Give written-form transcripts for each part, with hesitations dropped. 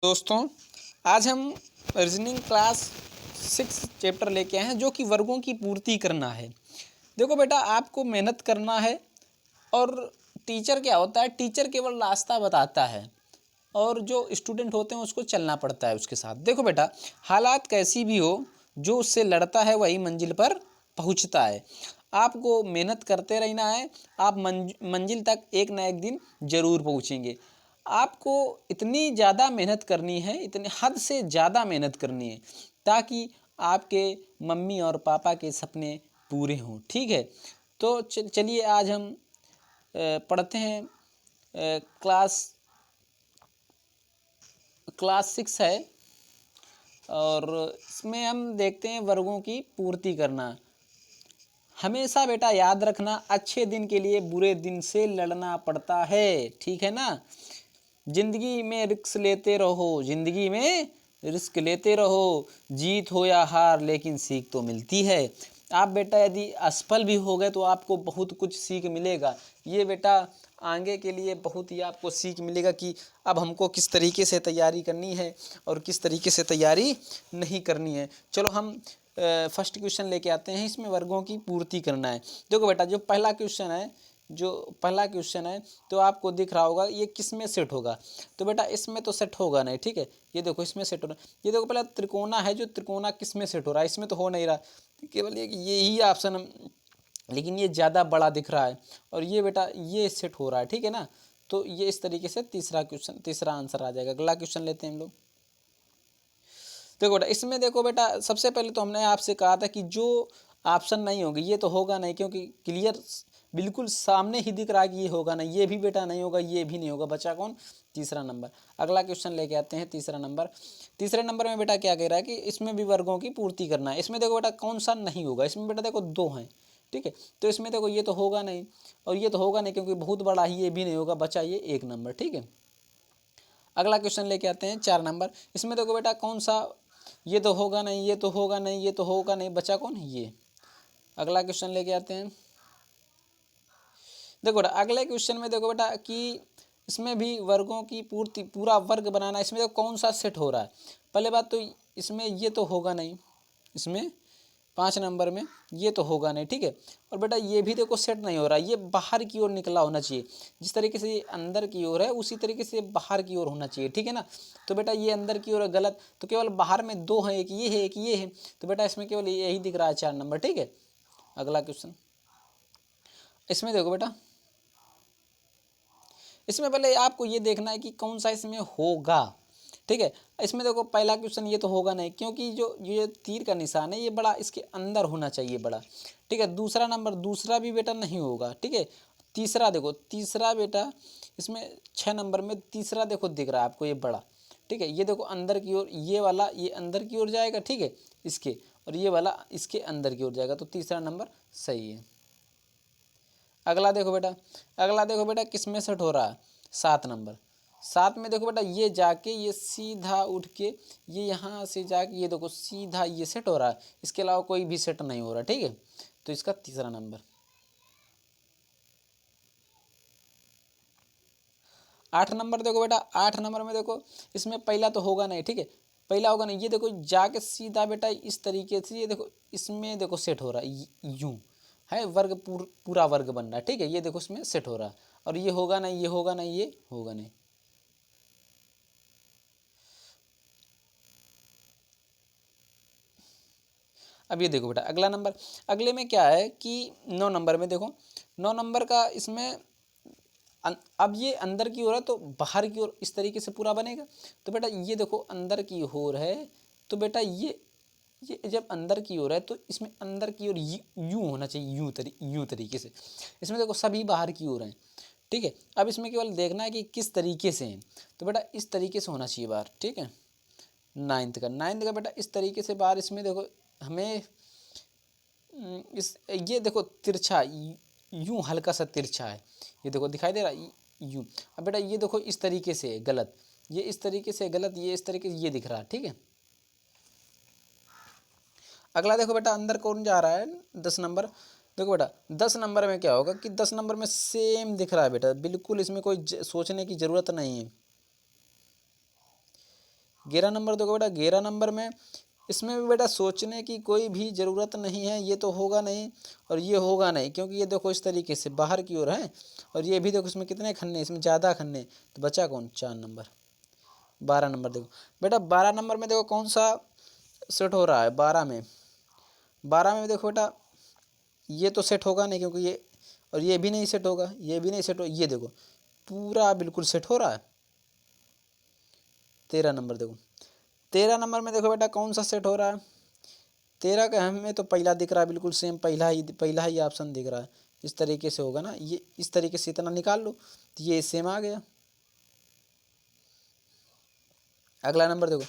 दोस्तों, आज हम रीजनिंग क्लास 6 चैप्टर लेके आए हैं जो कि वर्गों की पूर्ति करना है। देखो बेटा, आपको मेहनत करना है और टीचर क्या होता है, टीचर केवल रास्ता बताता है और जो स्टूडेंट होते हैं उसको चलना पड़ता है उसके साथ। देखो बेटा, हालात कैसी भी हो, जो उससे लड़ता है वही मंजिल पर पहुंचता है। आपको मेहनत करते रहना है, आप मंजिल तक एक ना एक दिन ज़रूर पहुंचेंगे। आपको इतनी ज़्यादा मेहनत करनी है, इतनी हद से ज़्यादा मेहनत करनी है ताकि आपके मम्मी और पापा के सपने पूरे हों। ठीक है, तो चलिए आज हम पढ़ते हैं। क्लास 6 है और इसमें हम देखते हैं वर्गों की पूर्ति करना। हमेशा बेटा याद रखना, अच्छे दिन के लिए बुरे दिन से लड़ना पड़ता है। ठीक है ना। जिंदगी में रिस्क लेते रहो, जिंदगी में रिस्क लेते रहो, जीत हो या हार लेकिन सीख तो मिलती है। आप बेटा यदि असफल भी हो गए तो आपको बहुत कुछ सीख मिलेगा। ये बेटा आगे के लिए बहुत ही आपको सीख मिलेगा कि अब हमको किस तरीके से तैयारी करनी है और किस तरीके से तैयारी नहीं करनी है। चलो हम फर्स्ट क्वेश्चन लेके आते हैं। इसमें वर्गों की पूर्ति करना है। देखो बेटा, जो पहला क्वेश्चन है तो आपको दिख रहा होगा ये किस में सेट होगा। तो बेटा इसमें तो सेट होगा नहीं। ठीक है, ये देखो इसमें सेट हो रहा है। ये देखो पहला त्रिकोणा है, जो त्रिकोणा किस में सेट हो रहा है, इसमें तो हो नहीं रहा, केवल यही ऑप्शन, लेकिन ये ज़्यादा बड़ा दिख रहा है और ये बेटा ये सेट हो रहा है। ठीक है ना। तो ये इस तरीके से तीसरा आंसर आ जाएगा। अगला क्वेश्चन लेते हैं हम लोग। देखो बेटा, इसमें देखो बेटा, सबसे पहले तो हमने आपसे कहा था कि जो ऑप्शन नहीं होगी ये तो होगा नहीं, क्योंकि क्लियर बिल्कुल सामने ही दिख रहा है कि ये होगा नहीं। ये भी बेटा नहीं होगा, ये भी नहीं होगा। बचा कौन? तीसरा नंबर। अगला क्वेश्चन लेके आते हैं तीसरे नंबर में बेटा क्या कह रहा है कि इसमें भी वर्गों की पूर्ति करना है। इसमें देखो बेटा कौन सा नहीं होगा। इसमें बेटा देखो दो हैं। ठीक है, तो इसमें देखो ये तो होगा नहीं और ये तो होगा नहीं, क्योंकि बहुत बड़ा ही ये भी नहीं होगा। बचा ये एक नंबर। ठीक है, अगला क्वेश्चन लेके आते हैं 4 नंबर। इसमें देखो बेटा कौन सा, ये तो होगा नहीं, ये तो होगा नहीं, ये तो होगा नहीं। बचा कौन? ये। अगला क्वेश्चन लेके आते हैं। देखो बेटा अगले क्वेश्चन में देखो बेटा कि इसमें भी वर्गों की पूर्ति, पूरा वर्ग बनाना। इसमें देखो कौन सा सेट हो रहा है। पहले बात तो इसमें ये तो होगा नहीं, इसमें 5 नंबर में ये तो होगा नहीं। ठीक है, और बेटा ये भी देखो सेट नहीं हो रहा, ये बाहर की ओर निकला होना चाहिए। जिस तरीके से ये अंदर की ओर है उसी तरीके से बाहर की ओर होना चाहिए। ठीक है ना। तो बेटा ये अंदर की ओर है, गलत। तो केवल बाहर में दो हैं, एक ये है एक ये है। तो बेटा इसमें केवल यही दिख रहा है 4 नंबर। ठीक है, अगला क्वेश्चन। इसमें देखो बेटा, इसमें पहले आपको ये देखना है कि कौन सा इसमें होगा। ठीक है, इसमें देखो पहला क्वेश्चन ये तो होगा नहीं, क्योंकि जो ये तीर का निशान है ये बड़ा इसके अंदर होना चाहिए, बड़ा। ठीक है, दूसरा नंबर, दूसरा भी बेटा नहीं होगा। ठीक है, तीसरा देखो, तीसरा बेटा इसमें 6 नंबर में तीसरा देखो दिख रहा है आपको, ये बड़ा। ठीक है, ये देखो अंदर की ओर, ये वाला ये अंदर की ओर जाएगा। ठीक है, इसके, और ये वाला इसके अंदर की ओर जाएगा। तो तीसरा नंबर सही है। अगला देखो बेटा किस में सेट हो रहा है? 7 नंबर। 7 में देखो बेटा ये जाके ये सीधा उठ के ये यहाँ से जाके ये देखो सीधा ये सेट हो रहा है। इसके अलावा कोई भी सेट नहीं हो रहा। ठीक है, तो इसका तीसरा नंबर। 8 नंबर देखो बेटा, 8 नंबर में देखो इसमें पहला तो होगा नहीं। ठीक है, पहला होगा नहीं। ये देखो जाके सीधा बेटा इस तरीके से ये देखो इसमें देखो सेट हो रहा है, यूं है वर्ग, पूरा वर्ग बन रहा है। ठीक है, ये देखो इसमें सेट हो रहा है और ये होगा नहीं, ये होगा नहीं, ये होगा नहीं। अब ये देखो बेटा अगला नंबर। अगले में क्या है कि 9 नंबर में देखो, 9 नंबर का इसमें अब ये अंदर की ओर है तो बाहर की ओर इस तरीके से पूरा बनेगा। तो बेटा ये देखो अंदर की ओर है, तो बेटा ये जब अंदर की ओर है तो इसमें अंदर की ओर यूँ होना चाहिए, यूँ तरीके से। इसमें देखो सभी बाहर की ओर हैं। ठीक है, अब इसमें केवल देखना है कि किस तरीके से हैं। तो बेटा इस तरीके से होना चाहिए बाहर। ठीक है, नाइन्थ का बेटा इस तरीके से बाहर। इसमें देखो हमें इस ये देखो तिरछा, यूं हल्का सा तिरछा है, ये देखो दिखाई दे रहा यूं। अब बेटा ये देखो इस तरीके से गलत, ये इस तरीके से गलत, ये इस तरीके से ये दिख रहा है। ठीक है, अगला देखो बेटा अंदर कौन जा रहा है? 10 नंबर। देखो बेटा 10 नंबर में क्या होगा कि 10 नंबर में सेम दिख रहा है बेटा, बिल्कुल इसमें कोई सोचने की ज़रूरत नहीं है। 11 नंबर देखो बेटा, 11 नंबर में इसमें भी बेटा सोचने की कोई भी ज़रूरत नहीं है, ये तो होगा नहीं और ये होगा नहीं, क्योंकि ये देखो इस तरीके से बाहर की ओर है और ये भी देखो इसमें कितने खन्ने, इसमें ज़्यादा खन्ने, तो बचा कौन, 4 नंबर। 12 नंबर देखो बेटा, 12 नंबर में देखो कौन सा सेट हो रहा है, 12 में, 12 में देखो बेटा ये तो सेट होगा नहीं, क्योंकि ये और ये भी नहीं सेट होगा, ये भी नहीं सेट हो, ये देखो पूरा बिल्कुल सेट हो रहा है। 13 नंबर देखो, 13 नंबर में देखो बेटा कौन सा सेट हो रहा है, 13 का हमें तो पहला दिख रहा है, बिल्कुल सेम पहला ही ऑप्शन दिख रहा है, इस तरीके से होगा ना, ये इस तरीके से इतना निकाल लो तो ये सेम आ गया। अगला नंबर देखो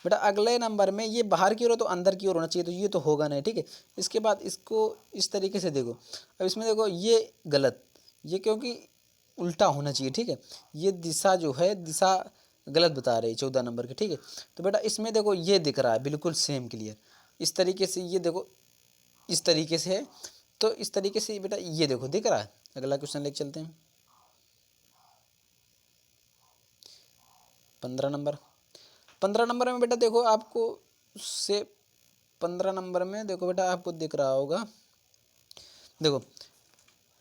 बेटा, अगले नंबर में ये बाहर की ओर हो तो अंदर की ओर होना चाहिए, तो ये तो होगा नहीं, ठीक है। इसके बाद इसको इस तरीके से देखो, अब इसमें देखो ये गलत, ये क्योंकि उल्टा होना चाहिए, ठीक है, ये दिशा जो है दिशा गलत बता रही है 14 नंबर की, ठीक है। तो बेटा इसमें देखो ये दिख रहा है बिल्कुल सेम क्लियर, इस तरीके से ये देखो इस तरीके से है, तो इस तरीके से बेटा ये देखो दिख रहा है। अगला क्वेश्चन लेके चलते हैं, 15 नंबर। 15 नंबर में बेटा देखो आपको से 15 नंबर में देखो बेटा आपको दिख रहा होगा, देखो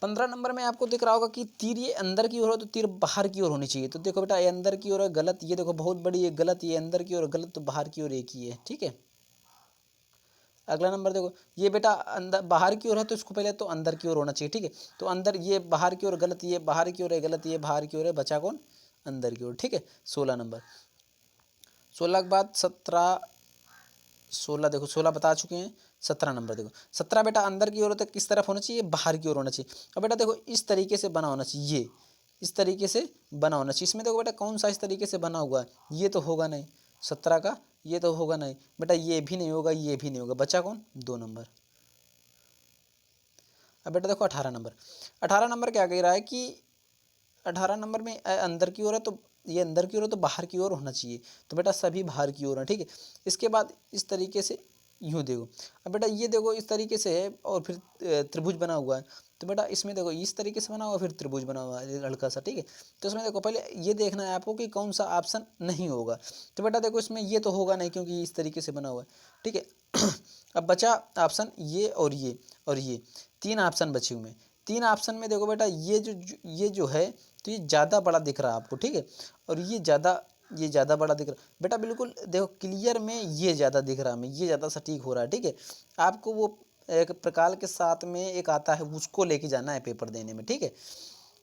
15 नंबर में आपको दिख रहा होगा कि तीर ये अंदर की ओर हो तो तीर बाहर की ओर होनी चाहिए, तो देखो बेटा ये अंदर की ओर है गलत, ये देखो बहुत बड़ी ये गलत, ये अंदर की ओर गलत, तो बाहर की ओर एक ही है, ठीक है। अगला नंबर देखो, ये बेटा अंदर बाहर की ओर है तो इसको पहले तो अंदर की ओर होना चाहिए, ठीक है। तो अंदर ये बाहर की ओर गलत, ये बाहर की ओर है गलत, ये बाहर की ओर है, बचा कौन, अंदर की ओर, ठीक है। 16 नंबर, 16 के बाद 17, 16 देखो 16 बता चुके हैं। 17 नंबर देखो, 17 बेटा अंदर की ओर तक किस तरफ होना चाहिए, बाहर की ओर होना चाहिए। अब बेटा देखो इस तरीके से बना होना चाहिए, इस तरीके से बना होना चाहिए। इसमें देखो बेटा कौन सा इस तरीके से बना हुआ है, ये तो होगा नहीं, 17 का ये तो होगा नहीं बेटा, ये भी नहीं होगा, ये भी नहीं होगा, बचा कौन, 2 नंबर। अब बेटा देखो 18 नंबर, 18 नंबर क्या कह रहा है कि 18 नंबर में अंदर की ओर है तो ये अंदर की ओर है तो बाहर की ओर होना चाहिए, तो बेटा सभी बाहर की ओर है, ठीक है। इसके बाद इस तरीके से यूँ देखो, अब बेटा ये देखो इस तरीके से है और फिर त्रिभुज बना हुआ है, तो बेटा इसमें देखो इस तरीके से बना हुआ फिर त्रिभुज बना हुआ है लड़का सा, ठीक है। तो इसमें देखो पहले ये देखना है आपको कि कौन सा ऑप्शन नहीं होगा, तो बेटा देखो इसमें ये तो होगा नहीं क्योंकि इस तरीके से बना हुआ है, ठीक है। अब बचा ऑप्शन ये और ये 3 ऑप्शन बचे हुए हैं। 3 ऑप्शन में देखो बेटा ये जो है तो ये ज़्यादा बड़ा दिख रहा है आपको, ठीक है, और ये ज़्यादा बड़ा दिख रहा है बेटा, बिल्कुल देखो क्लियर में ये ज़्यादा दिख रहा है, में ये ज़्यादा सटीक हो रहा है, ठीक है। आपको वो एक प्रकार के साथ में एक आता है उसको लेके जाना है पेपर देने में, ठीक है।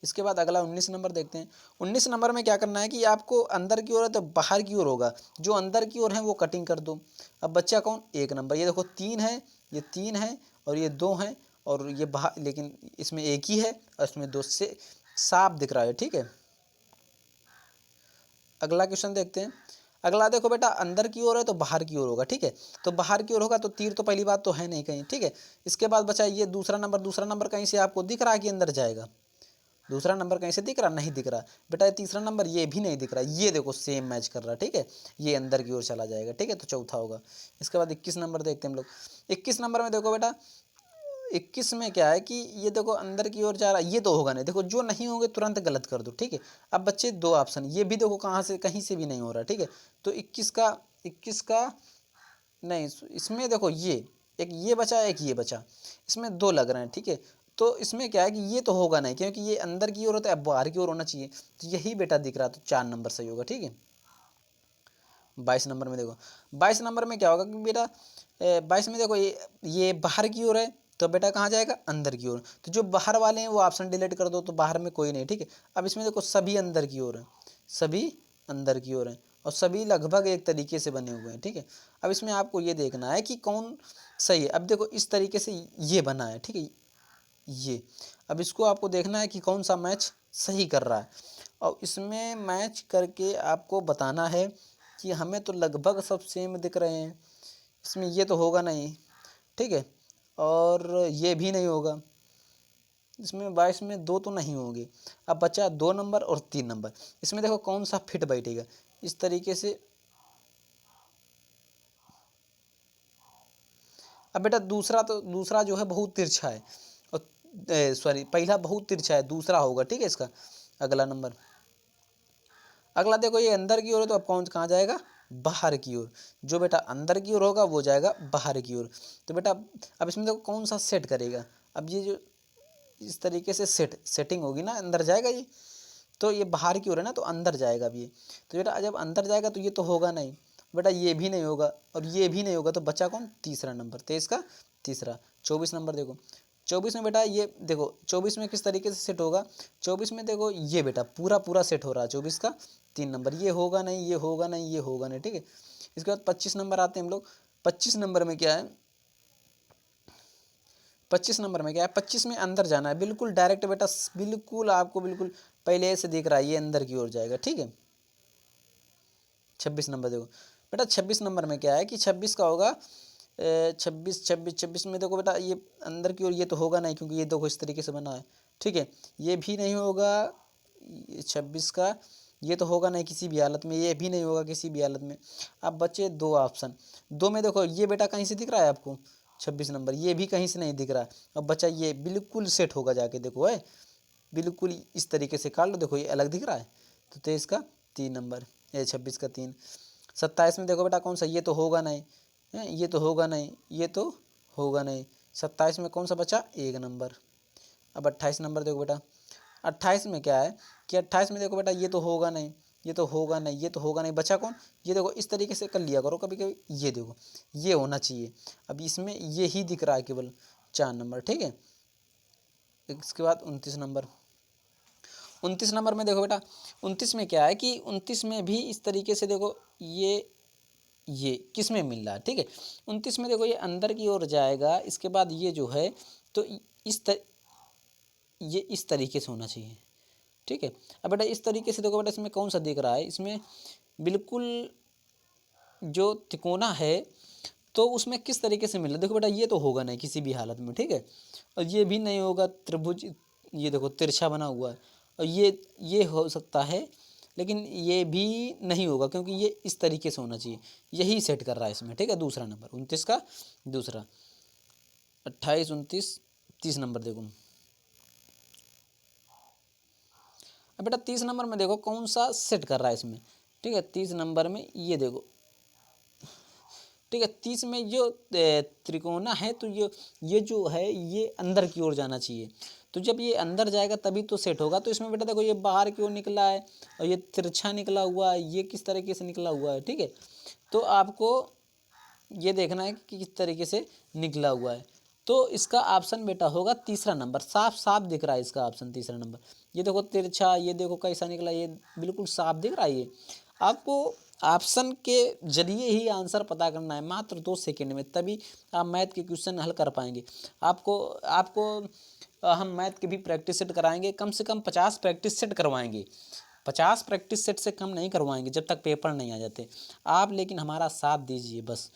इसके बाद अगला 19 नंबर देखते हैं। 19 नंबर में क्या करना है कि आपको अंदर की ओर है तो बाहर की ओर होगा, जो अंदर की ओर है वो कटिंग कर दो। अब बच्चा कौन, 1 नंबर, ये देखो 3 है, ये 3 है और ये 2 हैं और ये बाहर, लेकिन इसमें एक ही है और इसमें 2 से साफ दिख रहा है, ठीक है। अगला क्वेश्चन देखते हैं। अगला देखो बेटा अंदर की ओर है तो बाहर की ओर होगा, ठीक है। तो बाहर की ओर होगा तो तीर तो पहली बात तो है नहीं कहीं, ठीक है। इसके बाद बचा ये दूसरा नंबर कहीं से आपको दिख रहा है कि अंदर जाएगा, दूसरा नंबर कहीं से दिख रहा, नहीं दिख रहा बेटा। ये तीसरा नंबर ये भी नहीं दिख रहा, ये देखो सेम मैच कर रहा, ठीक है, ये अंदर की ओर चला जाएगा, ठीक है, तो चौथा होगा। इसके बाद 21 नंबर देखते हैं हम लोग। 21 नंबर में देखो बेटा 21 में क्या है कि ये देखो अंदर की ओर जा रहा है, ये तो होगा नहीं, देखो जो नहीं होंगे तुरंत गलत कर दो, ठीक है। अब बच्चे 2 ऑप्शन, ये भी देखो कहाँ से कहीं से भी नहीं हो रहा, ठीक है। तो 21 का नहीं, इसमें देखो ये एक ये बचा एक ये बचा, इसमें 2 लग रहे हैं, ठीक है। तो इसमें क्या है कि ये तो होगा नहीं क्योंकि ये अंदर की ओर होता है, अब बाहर की ओर होना चाहिए, तो यही बेटा दिख रहा, तो 4 नंबर सही होगा, ठीक है। 22 नंबर में देखो, 22 नंबर में क्या होगा कि बेटा 22 में देखो ये बाहर की ओर है तो बेटा कहाँ जाएगा, अंदर की ओर, तो जो बाहर वाले हैं वो ऑप्शन डिलीट कर दो, तो बाहर में कोई नहीं, ठीक है। अब इसमें देखो सभी अंदर की ओर है, सभी अंदर की ओर है और सभी लगभग एक तरीके से बने हुए हैं, ठीक है। अब इसमें आपको ये देखना है कि कौन सही है। अब देखो इस तरीके से ये बना है, ठीक है, ये अब इसको आपको देखना है कि कौन सा मैच सही कर रहा है और इसमें मैच करके आपको बताना है कि हमें तो लगभग सब सेम दिख रहे हैं, इसमें ये तो होगा नहीं, ठीक है, और ये भी नहीं होगा, इसमें 22 में 2 तो नहीं होंगे। अब बचा 2 नंबर और 3 नंबर, इसमें देखो कौन सा फिट बैठेगा, इस तरीके से। अब बेटा दूसरा जो है बहुत तिरछा है और सॉरी पहला बहुत तिरछा है, दूसरा होगा, ठीक है इसका। अगला नंबर, अगला देखो ये अंदर की ओर है तो अब कौन कहाँ जाएगा, बाहर की ओर, जो बेटा अंदर की ओर होगा वो जाएगा बाहर की ओर। तो बेटा अब इसमें देखो कौन सा सेट करेगा, अब ये जो इस तरीके से सेटिंग होगी ना, अंदर जाएगा ये, तो ये बाहर की ओर है ना, तो अंदर जाएगा अब ये। तो बेटा जब अंदर जाएगा तो ये तो होगा नहीं बेटा, ये भी नहीं होगा और ये भी नहीं होगा, तो बचा कौन, तीसरा नंबर, 23 का तीसरा। 24 नंबर देखो, 24 में बेटा ये देखो 24 में किस तरीके से सेट होगा, 24 में देखो ये बेटा पूरा पूरा सेट हो रहा है 24 का 3 नंबर, ये होगा नहीं, ये होगा नहीं, ये होगा नहीं, ठीक है। इसके बाद 25 नंबर आते हैं हम लोग। 25 नंबर में क्या है, 25 नंबर में क्या है, 25 में अंदर जाना है, बिल्कुल डायरेक्ट बेटा, बिल्कुल आपको बिल्कुल पहले से दिख रहा है, ये अंदर की ओर जाएगा, ठीक है। 26 नंबर देखो बेटा, 26 नंबर में क्या है कि 26 का होगा 26 में देखो बेटा ये अंदर की ओर, ये तो होगा नहीं क्योंकि ये देखो इस तरीके से बना है, ठीक है। ये भी नहीं होगा 26 का, ये तो होगा नहीं किसी भी हालत में, ये भी नहीं होगा किसी भी हालत में। अब बचे दो ऑप्शन, दो में देखो ये बेटा कहीं से दिख रहा है आपको 26 नंबर, ये भी कहीं से नहीं दिख रहा। अब बचा ये, बिल्कुल सेट होगा जाके देखो है, बिल्कुल इस तरीके से काट लो, देखो ये अलग दिख रहा है। तो 23 का 3 नंबर, ये 26 का 3। 27 में देखो बेटा कौन सा, ये तो होगा नहीं है, ये तो होगा नहीं, ये तो होगा नहीं। 27 में कौन सा बचा, 1 नंबर। अब 28 नंबर देखो बेटा, 28 में क्या है कि 28 में देखो बेटा ये तो होगा नहीं, ये तो होगा नहीं, ये तो होगा नहीं, बचा कौन, ये देखो इस तरीके से कर लिया करो कभी कभी, ये देखो ये होना चाहिए। अब इसमें ये ही दिख रहा है केवल 4 नंबर, ठीक है। इसके बाद 29 नंबर, 29 नंबर में देखो बेटा, 29 में क्या है कि 29 में भी इस तरीके से देखो ये किस में मिल रहा है, ठीक है। 29 में देखो ये अंदर की ओर जाएगा, इसके बाद ये जो है तो ये इस तरीके से होना चाहिए, ठीक है। अब बेटा इस तरीके से देखो बेटा, इसमें कौन सा दिख रहा है, इसमें बिल्कुल जो तिकोना है तो उसमें किस तरीके से मिल रहा है, देखो बेटा ये तो होगा नहीं किसी भी हालत में, ठीक है। और ये भी नहीं होगा त्रिभुज, ये देखो तिरछा बना हुआ है, और ये हो सकता है, लेकिन ये भी नहीं होगा क्योंकि ये इस तरीके से होना चाहिए, यही सेट कर रहा है इसमें, ठीक है। दूसरा नंबर 29 का दूसरा, 28 29 30 नंबर देखो। अब बेटा 30 नंबर में देखो कौन सा सेट कर रहा है इसमें, ठीक है। 30 नंबर में ये देखो, ठीक है। 30 में जो त्रिकोणा है तो ये जो है ये अंदर की ओर जाना चाहिए, तो जब ये अंदर जाएगा तभी तो सेट होगा। तो इसमें बेटा देखो ये बाहर की ओर निकला है और ये तिरछा निकला हुआ है, ये किस तरीके से निकला हुआ है, ठीक है। तो आपको ये देखना है कि किस तरीके से निकला हुआ है। तो इसका ऑप्शन बेटा होगा तीसरा नंबर, साफ साफ दिख रहा है इसका ऑप्शन तीसरा नंबर। ये देखो तिरछा, ये देखो कैसा निकला, ये बिल्कुल साफ दिख रहा है। ये आपको ऑप्शन के जरिए ही आंसर पता करना है, मात्र 2 सेकंड में, तभी आप मैथ के क्वेश्चन हल कर पाएंगे। आपको आपको हम मैथ के भी प्रैक्टिस सेट कराएंगे, कम से कम 50 प्रैक्टिस सेट करवाएंगे, 50 प्रैक्टिस सेट से कम नहीं करवाएंगे जब तक पेपर नहीं आ जाते आप, लेकिन हमारा साथ दीजिए बस।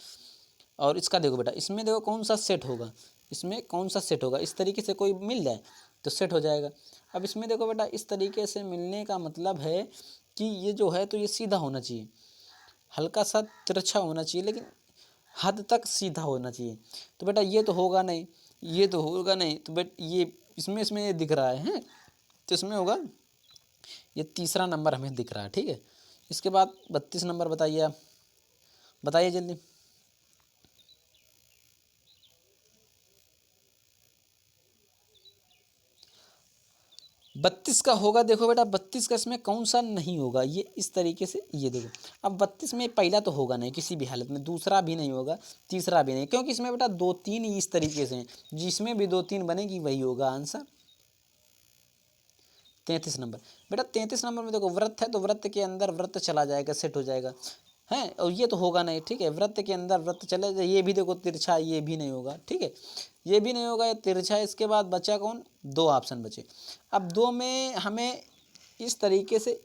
और इसका देखो बेटा, इसमें देखो कौन सा सेट होगा, इसमें कौन सा सेट होगा, इस तरीके से कोई मिल जाए तो सेट हो जाएगा। अब इसमें देखो बेटा इस तरीके से मिलने का मतलब है कि ये जो है तो ये सीधा होना चाहिए, हल्का सा तिरछा होना चाहिए, लेकिन हद तक सीधा होना चाहिए। तो बेटा ये तो होगा नहीं, ये तो होगा नहीं, तो ये इसमें ये दिख रहा है, तो इसमें होगा ये तीसरा नंबर हमें दिख रहा है, ठीक है। इसके बाद 32 नंबर बताइए आप, बताइए जल्दी। 32 का होगा, देखो बेटा 32 का इसमें कौन सा नहीं होगा, ये इस तरीके से, ये देखो। अब 32 में पहला तो होगा नहीं किसी भी हालत में, दूसरा भी नहीं होगा, तीसरा भी नहीं, क्योंकि इसमें बेटा 2 3 ही इस तरीके से हैं, जिसमें भी 2 3 बनेगी वही होगा आंसर। 33 नंबर बेटा, 33 नंबर में देखो वृत्त है, तो वृत्त के अंदर वृत्त चला जाएगा, सेट हो जाएगा है, और ये तो होगा नहीं, ठीक है। वृत्त के अंदर वृत्त चले जाए, ये भी देखो तिरछा, ये भी नहीं होगा, ठीक है, ये भी नहीं होगा, ये तिरछा। इसके बाद बचा कौन, 2 ऑप्शन बचे। अब 2 में हमें इस तरीके से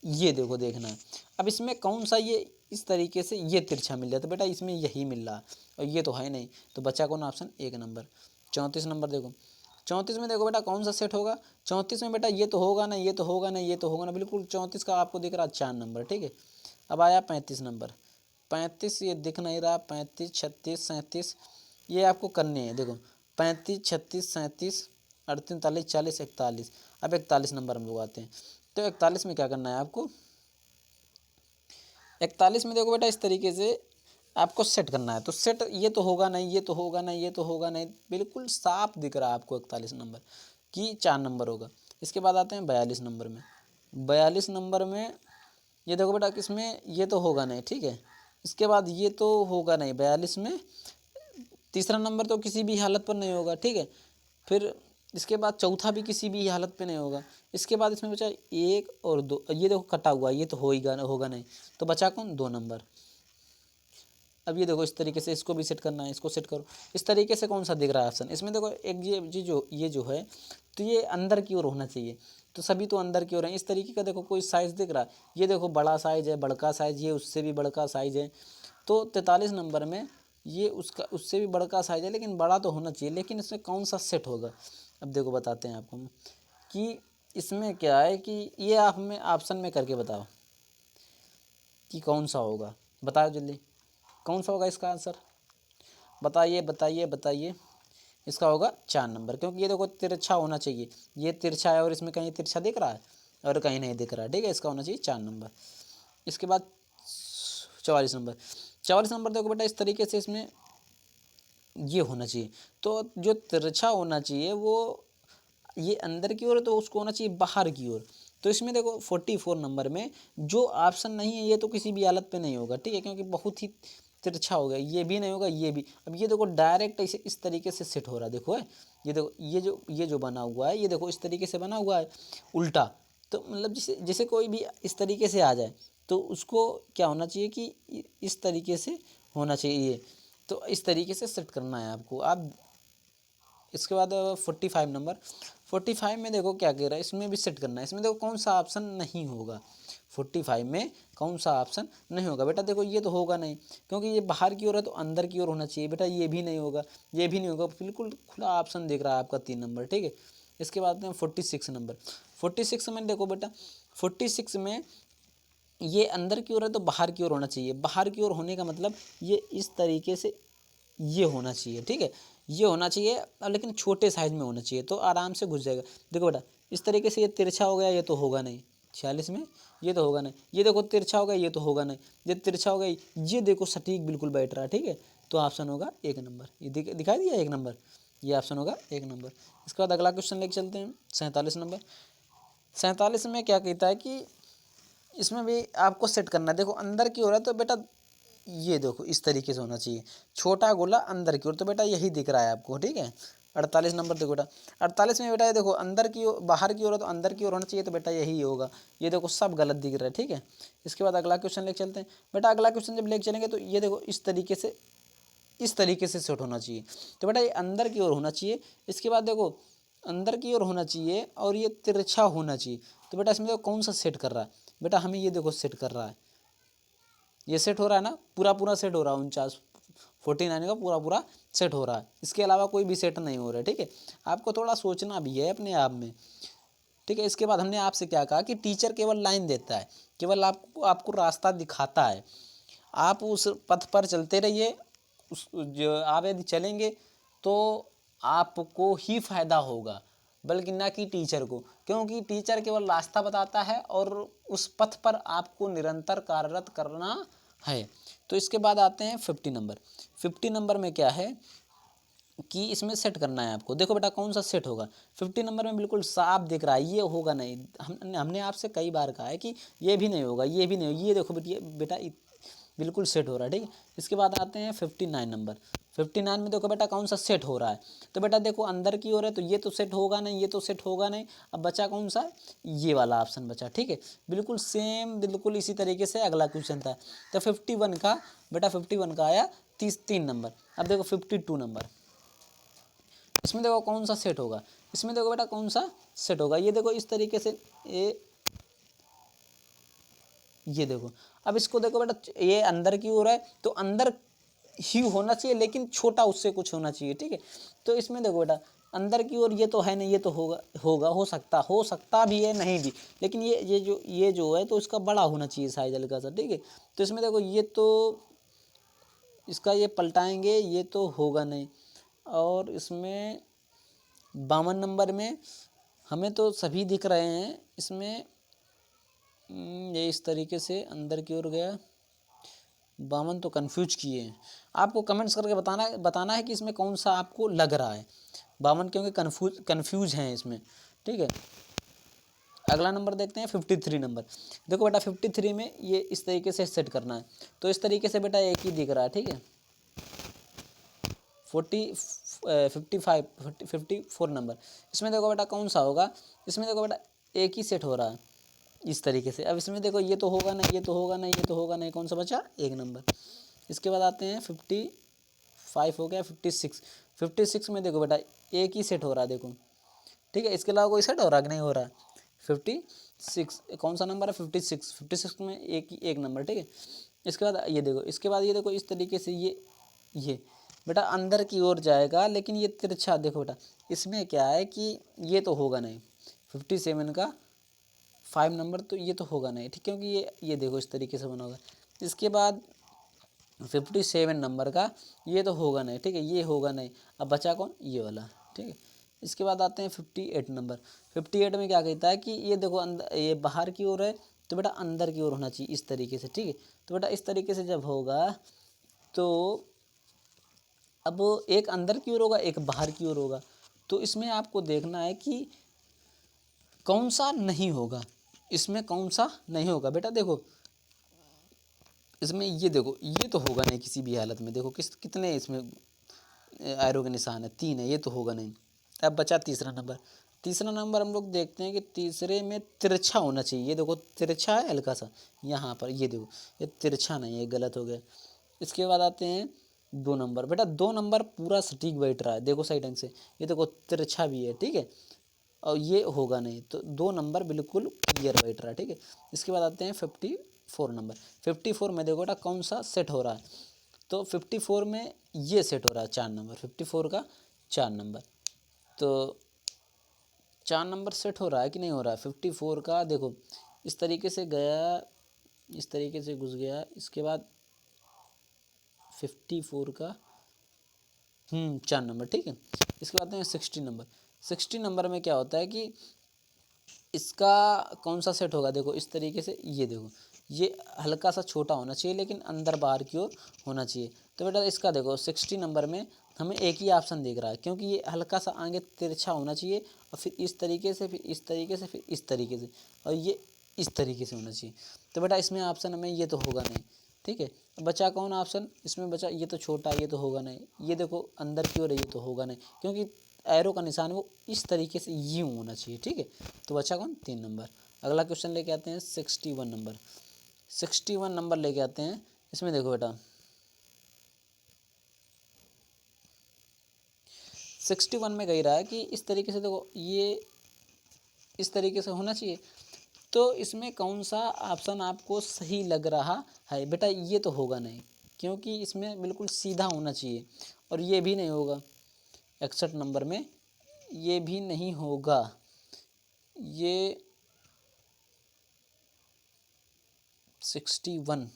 ये देखो देखना है, अब इसमें कौन सा ये इस तरीके से ये तिरछा मिल रहा है, तो बेटा इसमें यही मिल रहा है, और ये तो है नहीं, तो बचा कौन ऑप्शन, 1 नंबर। 34 नंबर देखो, 34 में देखो बेटा कौन सा सेट होगा, 34 में बेटा ये तो होगा ना, ये तो होगा ना, ये तो होगा ना, बिल्कुल 34 का आपको दिख रहा है 4 नंबर, ठीक है। अब आया 35 नंबर, 35 ये दिख नहीं रहा, 35 36 37 ये आपको करने हैं, देखो 35 36 37 38 39 40 41। अब 41 नंबर हम लोग आते हैं, तो 41 में क्या करना है आपको, 41 में देखो बेटा इस तरीके से आपको सेट करना है, तो सेट ये तो होगा नहीं, ये तो होगा नहीं, ये तो होगा नहीं, बिल्कुल साफ दिख रहा है आपको 41 नंबर कि 4 नंबर होगा। इसके बाद आते हैं 42 नंबर में। 42 नंबर में ये देखो बेटा किसमें ये तो होगा नहीं, ठीक है। इसके बाद ये तो होगा नहीं 42 में, तीसरा नंबर तो किसी भी हालत पर नहीं होगा, ठीक है। फिर इसके बाद चौथा भी किसी भी हालत पे नहीं होगा। इसके बाद इसमें बचा 1 और 2, ये देखो कटा हुआ, ये तो होगा नहीं, तो बचा कौन 2 नंबर। अब ये देखो इस तरीके से इसको भी सेट करना है, इसको सेट करो। इस तरीके से कौन सा दिख रहा है ऑप्शन, इसमें देखो एक ये जो है तो ये अंदर की ओर होना चाहिए, तो सभी तो अंदर की ओर हैं। इस तरीके का देखो कोई साइज़ दिख रहा है, ये देखो बड़ा साइज़ है, बड़का साइज़, ये उससे भी बड़का साइज़ है। तो 43 नंबर में ये उससे भी बड़का साइज़ है, लेकिन बड़ा तो होना चाहिए, लेकिन इसमें कौन सा सेट होगा। अब देखो बताते हैं आपको कि इसमें क्या है कि ये आप हमें ऑप्शन में करके बताओ कि कौन सा होगा, बताओ जल्दी कौन सा होगा इसका आंसर, बताइए बताइए बताइए। इसका होगा 4 नंबर, क्योंकि ये देखो तिरछा होना चाहिए, ये तिरछा है और इसमें कहीं तिरछा दिख रहा है और कहीं नहीं दिख रहा है, ठीक है। इसका होना चाहिए 4 नंबर। इसके बाद 44 नंबर। 44 नंबर देखो बेटा इस तरीके से इसमें ये होना चाहिए, तो जो तिरछा होना चाहिए वो ये अंदर की ओर है, तो उसको होना चाहिए बाहर की ओर। तो इसमें देखो 44 नंबर में जो ऑप्शन नहीं है ये तो किसी भी हालत पे नहीं होगा, ठीक है, क्योंकि बहुत ही तिरछा हो गया, ये भी नहीं होगा, ये भी। अब ये देखो डायरेक्ट ऐसे इस तरीके से सेट हो रहा है, देखो है, ये देखो ये जो बना हुआ है, ये देखो इस तरीके से बना हुआ है उल्टा। तो मतलब जैसे कोई भी इस तरीके से आ जाए तो उसको क्या होना चाहिए कि इस तरीके से होना चाहिए ये, तो इस तरीके से सेट करना है आपको। आप इसके बाद 45 नंबर। 45 में देखो क्या कह रहा है, इसमें भी सेट करना है। इसमें देखो कौन सा ऑप्शन नहीं होगा, 45 में कौन सा ऑप्शन नहीं होगा बेटा। देखो ये तो होगा नहीं, क्योंकि ये बाहर की ओर है तो अंदर की ओर होना चाहिए बेटा, ये भी नहीं होगा, ये भी नहीं होगा, बिल्कुल खुला ऑप्शन दिख रहा है आपका 3 नंबर, ठीक है। इसके बाद में 46 नंबर। 46 में देखो बेटा 46 में ये अंदर की ओर है तो बाहर की ओर होना चाहिए, बाहर की ओर होने का मतलब ये इस तरीके से ये होना चाहिए, ठीक है, ये होना चाहिए, लेकिन छोटे साइज में होना चाहिए, तो आराम से घुस जाएगा। देखो बेटा इस तरीके से ये तिरछा हो गया, ये तो होगा नहीं 46 में, ये तो होगा नहीं। ये देखो तिरछा हो गया, ये तो होगा नहीं, ये तिरछा हो गया, ये देखो सटीक बिल्कुल बैठ रहा है, ठीक है। तो ऑप्शन होगा 1 नंबर, ये दिखाई दिया 1 नंबर, ये ऑप्शन होगा 1 नंबर। इसके बाद अगला क्वेश्चन लेके चलते हैं 47 नंबर। 47 में क्या कहता है कि इसमें भी आपको सेट करना है। देखो अंदर की ओर है तो बेटा ये देखो इस तरीके से होना चाहिए, छोटा गोला अंदर की ओर, तो बेटा यही दिख रहा है आपको, ठीक है। 48 नंबर देखो बेटा 48 में बेटा ये देखो अंदर की ओर, बाहर की ओर है तो अंदर की ओर होना चाहिए, तो बेटा यही होगा। ये देखो सब गलत दिख रहा है, ठीक है। इसके बाद अगला क्वेश्चन लेके चलते हैं बेटा। अगला क्वेश्चन जब लेके चलेंगे तो ये देखो इस तरीके से सेट होना चाहिए, तो बेटा ये अंदर की ओर होना चाहिए। इसके बाद देखो अंदर की ओर होना चाहिए और ये तिरछा होना चाहिए, तो बेटा इसमें देखो कौन सा सेट कर रहा है बेटा, हमें ये देखो सेट कर रहा है, ये सेट हो रहा है ना, पूरा पूरा सेट हो रहा है 49 का पूरा पूरा सेट हो रहा है, इसके अलावा कोई भी सेट नहीं हो रहा है, ठीक है। आपको थोड़ा सोचना भी है अपने आप में, ठीक है। इसके बाद हमने आपसे क्या कहा कि टीचर केवल लाइन देता है, केवल आपको रास्ता दिखाता है, आप उस पथ पर चलते रहिए, उस जो आप यदि चलेंगे तो आपको ही फायदा होगा, बल्कि ना कि टीचर को, क्योंकि टीचर केवल रास्ता बताता है और उस पथ पर आपको निरंतर कार्यरत करना है। तो इसके बाद आते हैं 50 नंबर। 50 नंबर में क्या है कि इसमें सेट करना है आपको। देखो बेटा कौन सा सेट होगा, 50 नंबर में बिल्कुल साफ दिख रहा है, ये होगा नहीं। हमने आपसे कई बार कहा है कि ये भी नहीं होगा, ये भी नहीं होगा, ये देखो बेटा बिल्कुल सेट हो रहा है, ठीक है। इसके बाद आते हैं 59 नंबर। 59 में देखो बेटा कौन सा सेट हो रहा है, तो बेटा देखो अंदर की ओर है तो ये तो सेट होगा नहीं, ये तो सेट होगा नहीं। अब बचा कौन सा, ये वाला ऑप्शन बचा, ठीक है। बिल्कुल सेम बिल्कुल इसी तरीके से अगला क्वेश्चन था। तो 51 का बेटा 51 का आया 3 नंबर। अब देखो 52 नंबर, इसमें देखो कौन सा सेट होगा, इसमें देखो बेटा कौन सा सेट होगा, ये देखो इस तरीके से ये देखो। अब इसको देखो बेटा, ये अंदर की ओर है तो अंदर ही होना चाहिए, लेकिन छोटा उससे कुछ होना चाहिए, ठीक है। तो इसमें देखो बेटा अंदर की ओर ये तो है नहीं, ये तो होगा हो सकता भी है नहीं भी, लेकिन ये जो है तो इसका बड़ा होना चाहिए साइज हल्का सा, ठीक है। तो इसमें देखो ये तो इसका ये पलटाएंगे, ये तो होगा नहीं। और इसमें 52 नंबर में हमें तो सभी दिख रहे हैं, इसमें ये इस तरीके से अंदर की ओर गया, 52 तो कन्फ्यूज किए हैं। आपको कमेंट्स करके बताना है कि इसमें कौन सा आपको लग रहा है। 52 क्योंकि कन्फ्यूज हैं इसमें, ठीक है। अगला नंबर देखते हैं 53 नंबर। देखो बेटा 53 में ये इस तरीके से सेट करना है, तो इस तरीके से बेटा एक ही दिख रहा है, ठीक है। 54 नंबर, इसमें देखो बेटा कौन सा होगा, इसमें देखो बेटा एक ही सेट हो रहा है इस तरीके से। अब इसमें देखो ये तो होगा नहीं, ये तो होगा नहीं, ये तो होगा नहीं, कौन सा बचा, एक नंबर। इसके बाद आते हैं 55 हो गया, 56 में देखो बेटा एक ही सेट हो रहा है, देखो, ठीक है। इसके अलावा कोई सेट हो रहा है कि नहीं हो रहा है। 56 कौन सा नंबर है, 56 में एक नंबर, ठीक है। इसके बाद ये देखो, इसके बाद ये देखो इस तरीके से ये बेटा अंदर की ओर जाएगा, लेकिन ये तिरछा देखो बेटा, इसमें क्या है कि ये तो होगा नहीं, 57 का 5 नंबर, तो ये तो होगा नहीं, ठीक, क्योंकि ये देखो इस तरीके से बना होगा। इसके बाद 57 नंबर का ये तो होगा नहीं, ठीक है, ये होगा नहीं। अब बचा कौन, ये वाला, ठीक है। इसके बाद आते हैं 58 नंबर। 58 में क्या कहता है कि ये देखो अंदर, ये बाहर की ओर है, तो बेटा अंदर की ओर होना चाहिए इस तरीके से, ठीक है। तो बेटा इस तरीके से जब होगा तो अब एक अंदर की ओर होगा, एक बाहर की ओर होगा, तो इसमें आपको देखना है कि कौन सा नहीं होगा, इसमें कौन सा नहीं होगा। बेटा देखो इसमें ये देखो, ये तो होगा नहीं किसी भी हालत में, देखो कितने इसमें एरो के निशान है, 3 है, ये तो होगा नहीं। अब बचा तीसरा नंबर। तीसरा नंबर हम लोग देखते हैं कि तीसरे में तिरछा होना चाहिए, ये देखो तिरछा है हल्का सा यहाँ पर, ये देखो ये तिरछा नहीं है, गलत हो गया। इसके बाद आते हैं 2 नंबर। बेटा 2 नंबर पूरा सटीक बैठ रहा है, देखो सही ढंग से, ये देखो तिरछा भी है, ठीक है, और ये होगा नहीं, तो 2 नंबर बिल्कुल क्लियर बैठ रहा है, ठीक है। इसके बाद आते हैं 54 नंबर। 54 में देखो बेटा कौन सा सेट हो रहा है, तो 54 में ये सेट हो रहा है 4 नंबर, 54 का 4 नंबर, तो 4 नंबर सेट हो रहा है कि नहीं हो रहा है। 54 का देखो इस तरीके से गया, इस तरीके से घुस गया, इसके बाद 54 का 4 नंबर, ठीक है। इसके बाद आते हैं 60 नंबर। 60 नंबर में क्या होता है कि इसका कौन सा सेट होगा, देखो इस तरीके से, ये देखो ये हल्का सा छोटा होना चाहिए, लेकिन अंदर बाहर की ओर होना चाहिए। तो बेटा इसका देखो 60 नंबर में हमें एक ही ऑप्शन दिख रहा है, क्योंकि ये हल्का सा आगे तिरछा होना चाहिए, और फिर इस तरीके से, फिर इस तरीके से, फिर इस तरीके से, और ये इस तरीके से होना चाहिए। तो बेटा इसमें ऑप्शन हमें ये तो होगा नहीं, ठीक है। बचा कौन ऑप्शन, इसमें बचा ये तो छोटा, ये तो होगा नहीं, ये देखो अंदर की ओर, ये तो होगा नहीं, क्योंकि एरो का निशान वो इस तरीके से यूँ होना चाहिए, ठीक है। तो बचा कौन, 3 नंबर। अगला क्वेश्चन लेके आते हैं 61 नंबर। 61 नंबर लेके आते हैं। इसमें देखो बेटा 61 में कह रहा है कि इस तरीके से, देखो ये इस तरीके से होना चाहिए, तो इसमें कौन सा ऑप्शन आपको सही लग रहा है। बेटा ये तो होगा नहीं, क्योंकि इसमें बिल्कुल सीधा होना चाहिए, और ये भी नहीं होगा। 61 नंबर में ये भी नहीं होगा, ये 61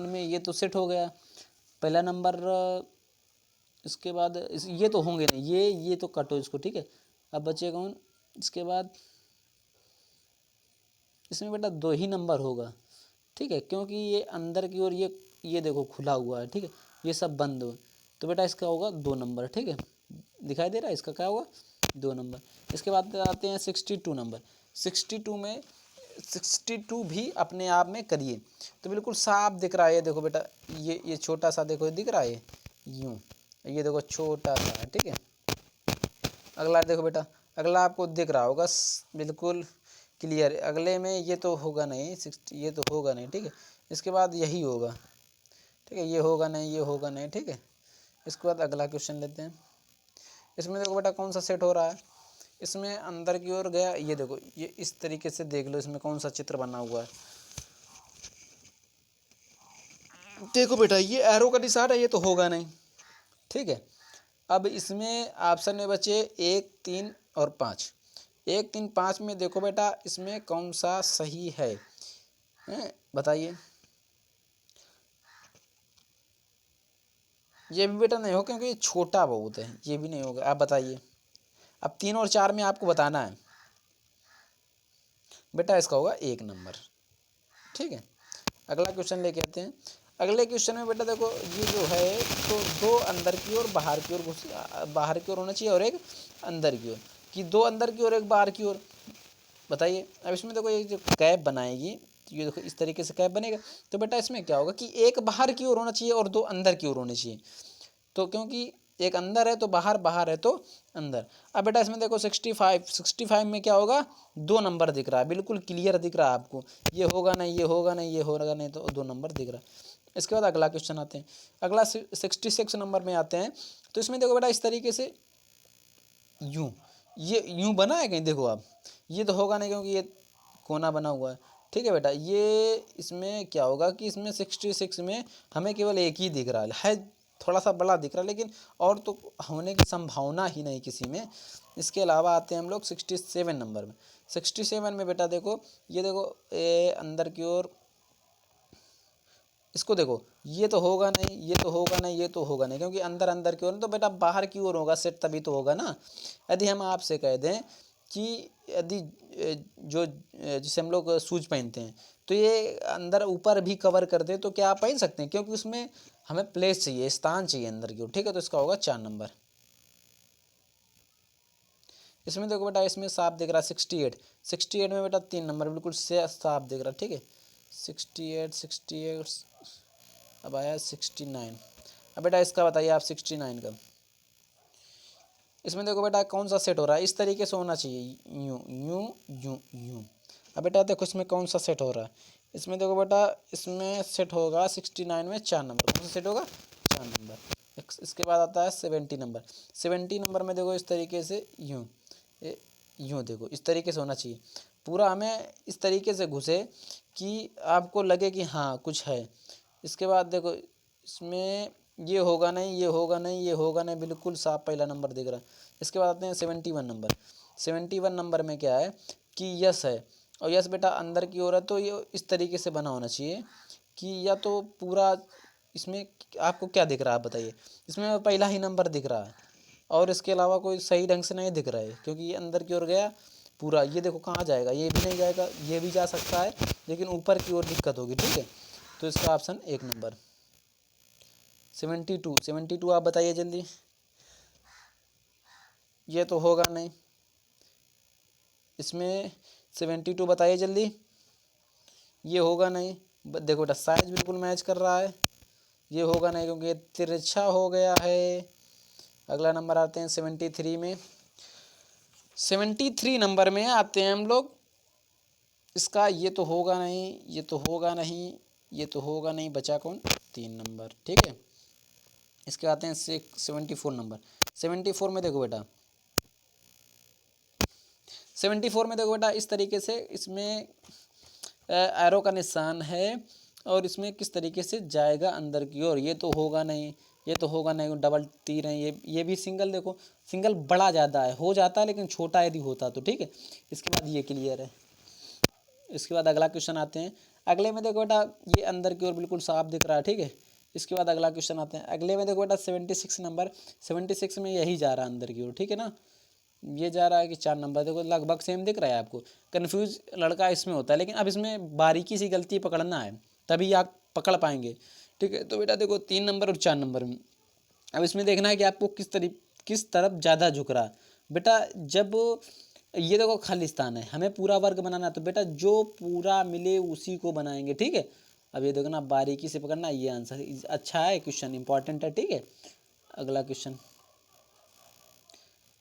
में ये तो सेट हो गया पहला नंबर। इसके बाद ये तो होंगे नहीं, ये तो कटो इसको, ठीक है। अब बचे कौन, इसके बाद इसमें बेटा 2 ही नंबर होगा, ठीक है, क्योंकि ये अंदर की ओर ये देखो खुला हुआ है, ठीक है, ये सब बंद हो, तो बेटा इसका होगा 2 नंबर, ठीक है। दिखाई दे रहा है, इसका क्या होगा, 2 नंबर। इसके बाद आते हैं 62 नंबर। 62 में 62 भी अपने आप में करिए तो बिल्कुल साफ दिख रहा है, ये देखो बेटा, ये छोटा सा देखो, ये दिख रहा है यूँ, ये देखो छोटा सा है, ठीक है। अगला देखो बेटा, अगला आपको दिख रहा होगा बिल्कुल क्लियर, अगले में ये तो होगा नहीं, 60 ये तो होगा नहीं, ठीक है। इसके बाद यही होगा, ठीक है, ये होगा नहीं, ये होगा नहीं, ठीक है। इसके बाद अगला क्वेश्चन लेते हैं। इसमें देखो बेटा कौन सा सेट हो रहा है, इसमें अंदर की ओर गया, ये देखो ये इस तरीके से देख लो, इसमें कौन सा चित्र बना हुआ है। देखो बेटा ये एरो का निशान है, ये तो होगा नहीं, ठीक है। अब इसमें ऑप्शन में बचे 1, 3 और 5। 1, 3, 5 में देखो बेटा इसमें कौन सा सही है, बताइए। ये भी बेटा नहीं हो, क्योंकि ये छोटा बहुत है, ये भी नहीं होगा। आप बताइए, अब 3 और 4 में आपको बताना है। बेटा इसका होगा 1 नंबर, ठीक है। अगला क्वेश्चन लेके आते हैं। अगले क्वेश्चन में बेटा देखो ये जो है तो दो अंदर की ओर बाहर की ओर बाहर की ओर होना चाहिए और एक अंदर की ओर, कि दो अंदर की ओर एक बाहर की ओर। बताइए अब इसमें देखो ये जो कैप बनाएगी, तो ये देखो इस तरीके से कैप बनेगा। तो बेटा इसमें क्या होगा कि एक बाहर की ओर होना चाहिए और दो अंदर की ओर होने चाहिए। तो क्योंकि एक अंदर है तो बाहर, बाहर है तो अंदर। अब बेटा इसमें देखो 65 में क्या होगा, दो नंबर दिख रहा है, बिल्कुल क्लियर दिख रहा है आपको, ये होगा नहीं, ये होगा नहीं, ये होगा नहीं, तो दो नंबर दिख रहा है। इसके बाद अगला क्वेश्चन आते हैं। अगला 66 नंबर में आते हैं। तो इसमें देखो बेटा इस तरीके से यूँ, ये यूँ बना है कहीं, देखो आप, ये तो होगा नहीं क्योंकि ये कोना बना हुआ है। ठीक है बेटा, ये इसमें क्या होगा कि इसमें 66 में हमें केवल एक ही दिख रहा है, थोड़ा सा बड़ा दिख रहा है, लेकिन और तो होने की संभावना ही नहीं किसी में। इसके अलावा आते हैं हम लोग 67 नंबर में। 67 में बेटा देखो, ये देखो अंदर की ओर, इसको देखो, ये तो होगा नहीं, ये तो होगा नहीं, ये तो होगा नहीं, क्योंकि अंदर अंदर की ओर, तो बेटा बाहर की ओर होगा सेट, तभी तो होगा ना। यदि हम आपसे कह दें कि यदि जो जिसे हम लोग शूज पहनते हैं, तो ये अंदर ऊपर भी कवर कर दे तो क्या आप पहन सकते हैं, क्योंकि उसमें हमें प्लेस चाहिए, स्थान चाहिए अंदर की ओर। ठीक है, तो इसका होगा 4 नंबर। इसमें देखो बेटा, इसमें साफ दिख रहा है 68 में बेटा 3 नंबर बिल्कुल से साफ दिख रहा है। ठीक है, 68 अब आया 69। अब बेटा इसका बताइए आप 69 का। इसमें देखो बेटा कौन सा सेट हो रहा है, इस तरीके से होना चाहिए, यूँ यूँ यूँ यूँ। अब बेटा देखो इसमें कौन सा सेट हो रहा है, इसमें देखो बेटा इसमें सेट होगा 69 में 4 नंबर, कौन सा सेट होगा, 4 नंबर। इसके बाद आता है 70 नंबर। 70 नंबर में देखो इस तरीके से यूँ, यूँ देखो इस तरीके से होना चाहिए, पूरा हमें इस तरीके से घुसे कि आपको लगे कि हाँ कुछ है। इसके बाद देखो इसमें ये होगा नहीं, ये होगा नहीं, ये होगा नहीं, बिल्कुल साफ पहला नंबर दिख रहा है। इसके बाद आते हैं 71 नंबर। 71 नंबर में क्या है कि यस है, और यस बेटा अंदर की ओर है, तो ये इस तरीके से बना होना चाहिए कि या तो पूरा, इसमें आपको क्या दिख रहा है बताइए, इसमें पहला ही नंबर दिख रहा है और इसके अलावा कोई सही ढंग से नहीं दिख रहा है, क्योंकि ये अंदर की ओर गया पूरा, ये देखो कहाँ जाएगा, ये भी नहीं जाएगा, ये भी जा सकता है, लेकिन ऊपर की ओर दिक्कत होगी। ठीक है, तो इसका ऑप्शन 1 नंबर। 72 आप बताइए जल्दी, ये तो होगा नहीं, इसमें 72 बताइए जल्दी, ये होगा नहीं। देखो बेटा साइज बिल्कुल मैच कर रहा है, ये होगा नहीं क्योंकि ये तिरछा हो गया है। अगला नंबर आते हैं 73 में। 73 नंबर में आते हैं हम लोग, इसका ये तो होगा नहीं, ये तो होगा नहीं, ये तो होगा नहीं, बचा कौन, 3 नंबर। ठीक है, इसके आते हैं 74 नंबर। 74 में देखो बेटा, 74 में देखो बेटा इस तरीके से इसमें एरो का निशान है, और इसमें किस तरीके से जाएगा अंदर की ओर, ये तो होगा नहीं, ये तो होगा नहीं, डबल तीर है, ये भी सिंगल, देखो सिंगल बड़ा ज़्यादा है, हो जाता है लेकिन छोटा यदि होता तो। ठीक है, इसके बाद ये क्लियर है। इसके बाद अगला क्वेश्चन आते हैं। अगले में देखो बेटा ये अंदर की ओर बिल्कुल साफ दिख रहा है। ठीक है, इसके बाद अगला क्वेश्चन आते हैं। अगले में देखो बेटा 76 नंबर, 76 में यही जा रहा है अंदर की ओर। ठीक है ना, ये जा रहा है कि 4 नंबर, देखो लगभग सेम दिख रहा है आपको। कन्फ्यूज लड़का इसमें होता है, लेकिन अब इसमें बारीकी सी गलती पकड़ना है, तभी आप पकड़ पाएंगे। ठीक है, तो बेटा देखो 3 नंबर और 4 नंबर में, अब इसमें देखना है कि आपको किस तरफ ज़्यादा झुक रहा है। बेटा जब ये देखो खालिस्तान है, हमें पूरा वर्ग बनाना है, तो बेटा जो पूरा मिले उसी को बनाएंगे। ठीक है, अब ये देखो ना बारीकी से पकड़ना, ये आंसर अच्छा है, क्वेश्चन इंपॉर्टेंट है। ठीक है, अगला क्वेश्चन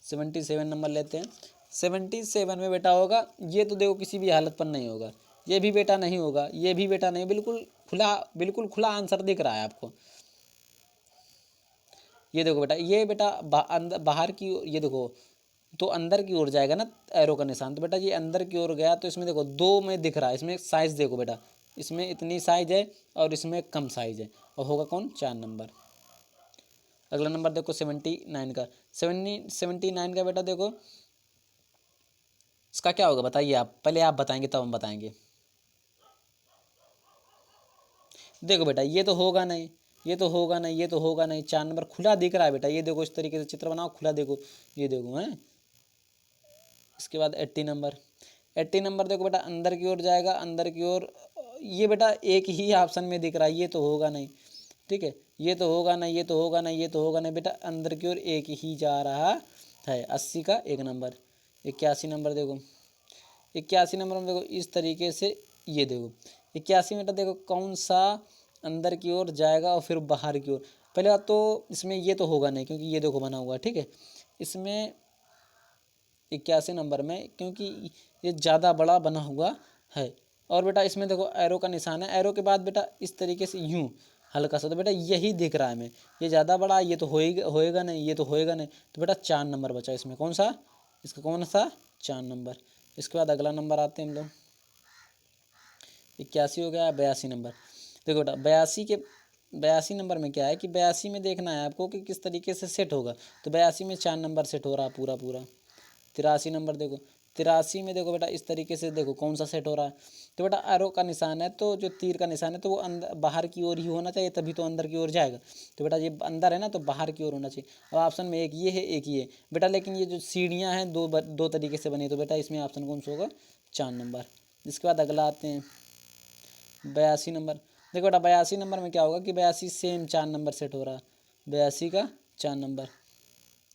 77 नंबर लेते हैं। 77 में बेटा होगा, ये तो देखो किसी भी हालत पर नहीं होगा, ये भी बेटा नहीं होगा, ये भी बेटा नहीं, बिल्कुल खुला आंसर दिख रहा है आपको। ये देखो बेटा, ये बेटा बाहर की, ये देखो तो अंदर की ओर जाएगा ना एरो का निशान, तो बेटा ये अंदर की ओर गया, तो इसमें देखो 2 में दिख रहा है, इसमें साइज देखो बेटा, इसमें इतनी साइज है और इसमें कम साइज है, और होगा कौन, 4 नंबर। अगला नंबर देखो 79 का। 79 का बेटा देखो इसका क्या होगा बताइए आप, पहले आप बताएंगे तब हम बताएंगे। देखो बेटा ये तो होगा नहीं, ये तो होगा नहीं, ये तो होगा नहीं, 4 नंबर खुला दिख रहा है बेटा, ये देखो इस तरीके से चित्र बनाओ, खुला देखो, ये देखो है। इसके बाद 80 नंबर। 80 नंबर देखो बेटा अंदर की ओर जाएगा, अंदर की ओर ये बेटा एक ही ऑप्शन में दिख रहा है, ये तो होगा नहीं, ठीक है, ये तो होगा नहीं, ये तो होगा नहीं, ये तो होगा नहीं बेटा, अंदर की ओर एक ही जा रहा है। 80 का 1 नंबर। 81 नंबर देखो, 81 नंबर में देखो इस तरीके से, ये देखो 81 में देखो कौन सा अंदर की ओर जाएगा और फिर बाहर की ओर। पहले बात तो इसमें ये तो होगा नहीं क्योंकि ये देखो बना हुआ है, ठीक है। इसमें 81 नंबर में क्योंकि ये ज़्यादा बड़ा बना हुआ है। और बेटा इसमें देखो एरो का निशान है, एरो के बाद बेटा इस तरीके से यूं हल्का सा, तो बेटा यही दिख रहा है हमें, ये ज़्यादा बड़ा, ये तो होएगा नहीं, ये तो होएगा नहीं, तो बेटा 4 नंबर बचा इसमें। कौन सा? इसका कौन सा? 4 नंबर। इसके बाद अगला नंबर आते हैं हम लोग, 81 हो गया। 82 नंबर देखो बेटा, 82 नंबर में क्या है कि 82 में देखना है आपको कि किस तरीके से सेट होगा। तो 82 में 4 नंबर सेट हो रहा है पूरा पूरा। 83 नंबर देखो, 83 में देखो बेटा इस तरीके से देखो कौन सा सेट हो रहा है। तो बेटा एरो का निशान है, तो जो तीर का निशान है तो वो अंदर बाहर की ओर ही होना चाहिए, तभी तो अंदर की ओर जाएगा। तो बेटा ये अंदर है ना, तो बाहर की ओर होना चाहिए। अब ऑप्शन में एक ये है, एक ये है बेटा, लेकिन ये जो सीढ़ियाँ हैं दो तरीके से बनी, तो बेटा इसमें ऑप्शन कौन सा होगा? 4 नंबर। इसके बाद अगला आते हैं 82 नंबर। देखो बेटा 82 नंबर में क्या होगा कि 82 सेम 4 नंबर सेट हो रहा है, 82 का 4 नंबर।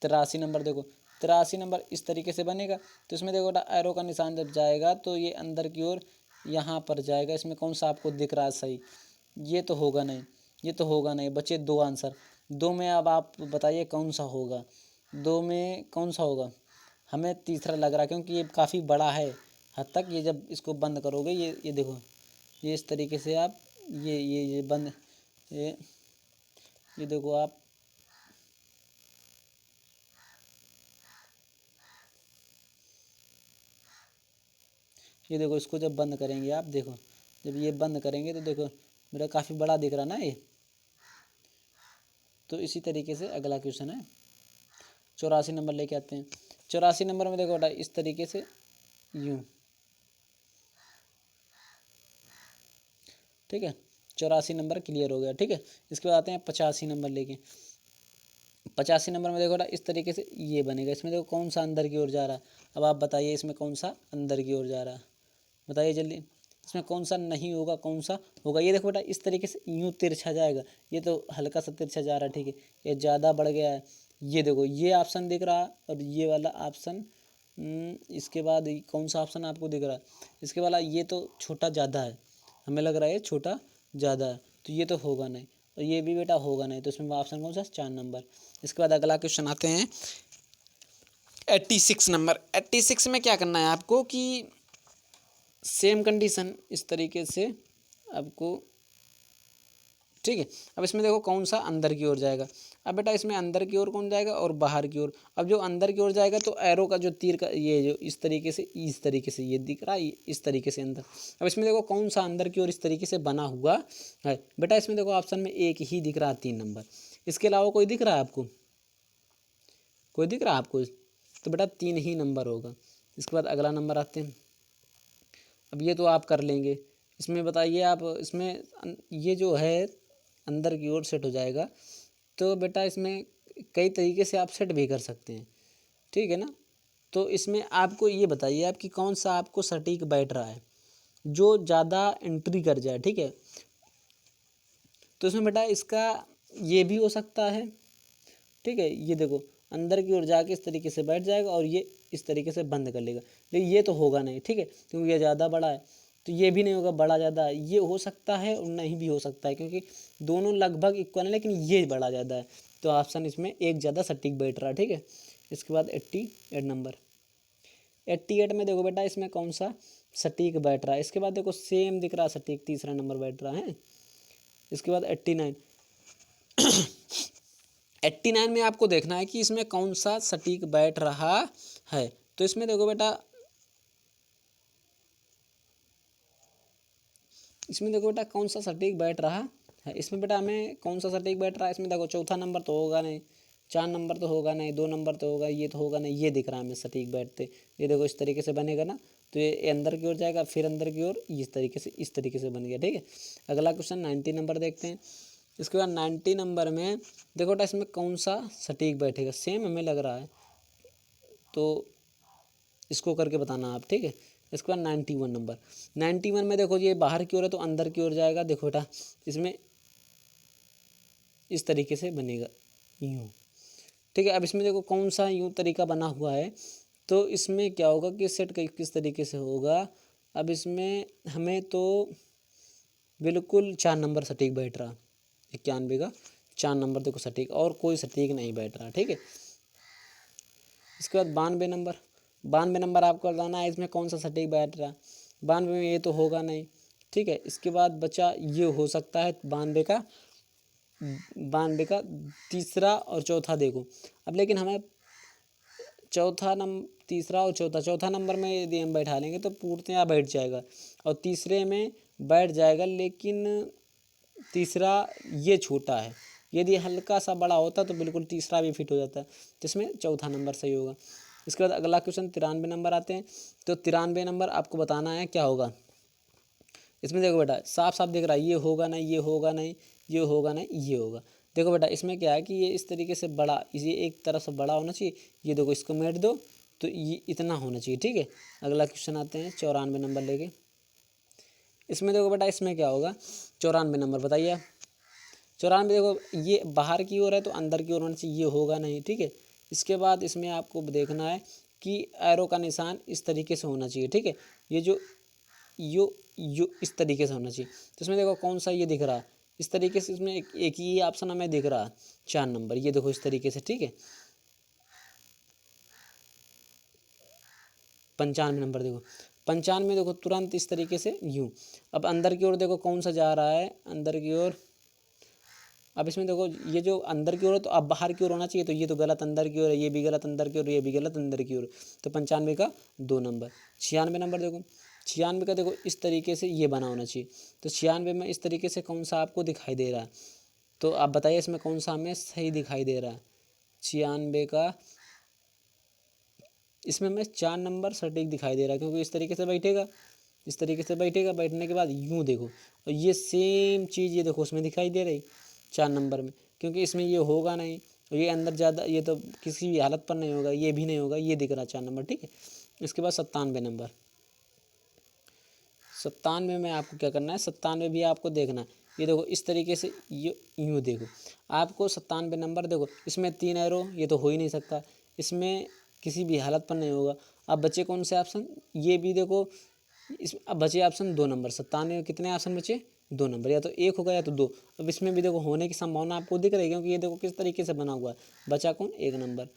83 नंबर देखो, 83 नंबर इस तरीके से बनेगा, तो इसमें देखो बेटा एरो का निशान जब जाएगा तो ये अंदर की ओर यहाँ पर जाएगा। इसमें कौन सा आपको दिख रहा है सही? ये तो होगा नहीं, ये तो होगा नहीं, बचे 2 आंसर। 2 में अब आप बताइए कौन सा होगा? 2 में कौन सा होगा? हमें तीसरा लग रहा है क्योंकि ये काफ़ी बड़ा है हद तक। ये जब इसको बंद करोगे, ये देखो, ये इस तरीके से आप ये बंद, ये देखो आप, ये देखो इसको जब बंद करेंगे आप, देखो जब ये बंद करेंगे तो देखो मेरा काफ़ी बड़ा दिख रहा ना ये। तो इसी तरीके से अगला क्वेश्चन है 84 नंबर लेके आते हैं। 84 नंबर में देखो बेटा इस तरीके से यूँ, ठीक है। 84 नंबर क्लियर हो गया, ठीक है। इसके बाद आते हैं 85 नंबर लेके। 85 नंबर में देखो बेटा इस तरीके से ये बनेगा। इसमें देखो कौन सा अंदर की ओर जा रहा है। अब आप बताइए इसमें कौन सा अंदर की ओर जा रहा है, बताइए जल्दी। इसमें कौन सा नहीं होगा, कौन सा होगा? ये देखो बेटा इस तरीके से यूँ तिरछा जाएगा, ये तो हल्का सा तिरछा जा रहा है, ठीक है। ये ज़्यादा बढ़ गया है, ये देखो ये ऑप्शन दिख रहा है और ये वाला ऑप्शन, इसके बाद कौन सा ऑप्शन आपको दिख रहा है? इसके वाला ये तो छोटा ज़्यादा है, हमें लग रहा है ये छोटा ज़्यादा है, तो ये तो होगा नहीं, और ये भी बेटा होगा नहीं, तो इसमें ऑप्शन कौन सा? 4 नंबर। इसके बाद अगला क्वेश्चन आते हैं 86 नंबर। 86 में क्या करना है आपको कि सेम कंडीशन इस तरीके से आपको, ठीक है। अब इसमें देखो कौन सा अंदर की ओर जाएगा। अब बेटा इसमें अंदर की ओर कौन जाएगा और बाहर की ओर। अब जो अंदर की ओर जाएगा तो एरो का जो तीर का ये जो इस तरीके से ये दिख रहा है, इस तरीके से अंदर। अब इसमें देखो कौन सा अंदर की ओर इस तरीके से बना हुआ है। बेटा इसमें देखो ऑप्शन में एक ही दिख रहा है 3 नंबर, इसके अलावा कोई दिख रहा है आपको? कोई दिख रहा है आपको? तो बेटा 3 ही नंबर होगा। इसके बाद अगला नंबर आते हैं। अब ये तो आप कर लेंगे, इसमें बताइए आप, इसमें ये जो है अंदर की ओर सेट हो जाएगा, तो बेटा इसमें कई तरीके से आप सेट भी कर सकते हैं, ठीक है ना। तो इसमें आपको ये बताइए आप कि कौन सा आपको सटीक बैठ रहा है, जो ज़्यादा एंट्री कर जाए, ठीक है। तो इसमें बेटा इसका ये भी हो सकता है, ठीक है। ये देखो अंदर की ओर जाके इस तरीके से बैठ जाएगा और ये इस तरीके से बंद कर लेगा, लेकिन ये तो होगा नहीं, ठीक है, क्योंकि ये ज़्यादा बड़ा है। तो ये भी नहीं होगा, बड़ा ज़्यादा है, ये हो सकता है और नहीं भी हो सकता है, क्योंकि दोनों लगभग इक्वल है, लेकिन ये बड़ा ज़्यादा है। तो ऑप्शन इसमें एक ज़्यादा सटीक बैठ रहा है, ठीक है। इसके बाद 88 नंबर। 88 में देखो बेटा इसमें कौन सा सटीक बैठ रहा है। इसके बाद देखो सेम दिख रहा है सटीक, तीसरा नंबर बैठ रहा है। इसके बाद 89। 89 में आपको देखना है कि इसमें कौन सा सटीक बैठ रहा है। तो इसमें देखो बेटा, इसमें देखो बेटा कौन सा सटीक बैठ रहा है। इसमें बेटा हमें कौन सा सटीक बैठ रहा है, इसमें देखो चौथा नंबर तो होगा नहीं, 4 नंबर तो होगा नहीं, 2 नंबर तो होगा, ये तो होगा नहीं, ये दिख रहा है हमें सटीक बैठते। ये देखो इस तरीके से बनेगा ना, तो ये अंदर की ओर जाएगा, फिर अंदर की ओर इस तरीके से बन गया, ठीक है। अगला क्वेश्चन 90 नंबर देखते हैं। इसके बाद 90 नंबर में देखो बेटा इसमें कौन सा सटीक बैठेगा, सेम हमें लग रहा है, तो इसको करके बताना आप, ठीक है। इसके बाद 91 नंबर। 91 में देखो ये बाहर की ओर है तो अंदर की ओर जाएगा। देखो बेटा इसमें इस तरीके से बनेगा यूँ, ठीक है। अब इसमें देखो कौन सा यूँ तरीका बना हुआ है, तो इसमें क्या होगा कि सेट किस तरीके से होगा। अब इसमें हमें तो बिल्कुल 4 नंबर सटीक बैठ रहा, 91 का 4 नंबर देखो सटीक, और कोई सटीक नहीं बैठ रहा, ठीक है। इसके बाद 92 नंबर। 92 नंबर आपको बताना है इसमें कौन सा सटीक बैठ रहा। 92 में ये तो होगा नहीं, ठीक है। इसके बाद बचा ये हो सकता है 92 का तीसरा और चौथा देखो। अब लेकिन हमें तीसरा और चौथा नंबर में यदि हम बैठा लेंगे तो पूर्णतया बैठ जाएगा, और तीसरे में बैठ जाएगा, लेकिन तीसरा ये छोटा है। यदि हल्का सा बड़ा होता तो बिल्कुल तीसरा भी फिट हो जाता, जिसमें चौथा नंबर सही होगा। इसके बाद अगला क्वेश्चन 93 नंबर आते हैं। तो 93 नंबर आपको बताना है क्या होगा। इसमें देखो बेटा साफ साफ दिख रहा है, ये होगा नहीं, ये होगा नहीं, ये होगा नहीं, ये होगा। देखो बेटा इसमें क्या है कि ये इस तरीके से बड़ा, इसे एक तरफ से बड़ा होना चाहिए। ये देखो इसको मेट दो तो ये इतना होना चाहिए, ठीक है। अगला क्वेश्चन आते हैं 94 नंबर लेके। इसमें देखो बेटा इसमें क्या होगा, 94 नंबर बताइए आप। 94 देखो ये बाहर की ओर है तो अंदर की ओर होना चाहिए, ये होगा नहीं, ठीक है। इसके बाद इसमें आपको देखना है कि एरो का निशान इस तरीके से होना चाहिए, ठीक है। ये जो यो इस तरीके से होना चाहिए। तो इसमें देखो कौन सा ये दिख रहा है इस तरीके से, इसमें एक ही ऑप्शन हमें दिख रहा है 4 नंबर, ये देखो इस तरीके से, ठीक है। 95 नंबर देखो, 95 देखो तुरंत इस तरीके से यूँ। अब अंदर की ओर देखो कौन सा जा रहा है अंदर की ओर। अब इसमें देखो ये जो अंदर की ओर है तो अब बाहर की ओर होना चाहिए, तो ये तो गलत अंदर की ओर है, ये भी गलत अंदर की ओर, ये भी गलत अंदर की ओर। तो 95 का 2 नंबर। 96 नंबर देखो, 96 का देखो इस तरीके से ये बना होना चाहिए। तो 96 में इस तरीके से कौन सा आपको दिखाई दे रहा है, तो आप बताइए इसमें कौन सा हमें सही दिखाई दे रहा है। 96 का इसमें हमें 4 नंबर सटीक दिखाई दे रहा है, क्योंकि इस तरीके से बैठेगा, इस तरीके से बैठेगा। बैठने के बाद यूँ देखो, और ये सेम चीज़ ये देखो उसमें दिखाई दे रही 4 नंबर में, क्योंकि इसमें ये होगा नहीं, और ये अंदर ज़्यादा, ये तो किसी भी हालत पर नहीं होगा, ये भी नहीं होगा, ये दिख रहा 4 नंबर, ठीक है। इसके बाद 97 नंबर। 97 में आपको क्या करना है, 97 भी आपको देखना है। ये देखो इस तरीके से ये यूँ देखो आपको 97 नंबर देखो, इसमें 3 एरो, ये तो हो ही नहीं सकता, इसमें किसी भी हालत पर नहीं होगा। अब बचे कौन से ऑप्शन, ये भी देखो इस, अब बचे ऑप्शन 2 नंबर। 97 में कितने ऑप्शन बचे, 2 नंबर, या तो 1 होगा या तो 2। अब इसमें भी देखो होने की संभावना आपको दिख रही है, क्योंकि ये देखो किस तरीके से बना हुआ है। बचा कौन, 1 नंबर।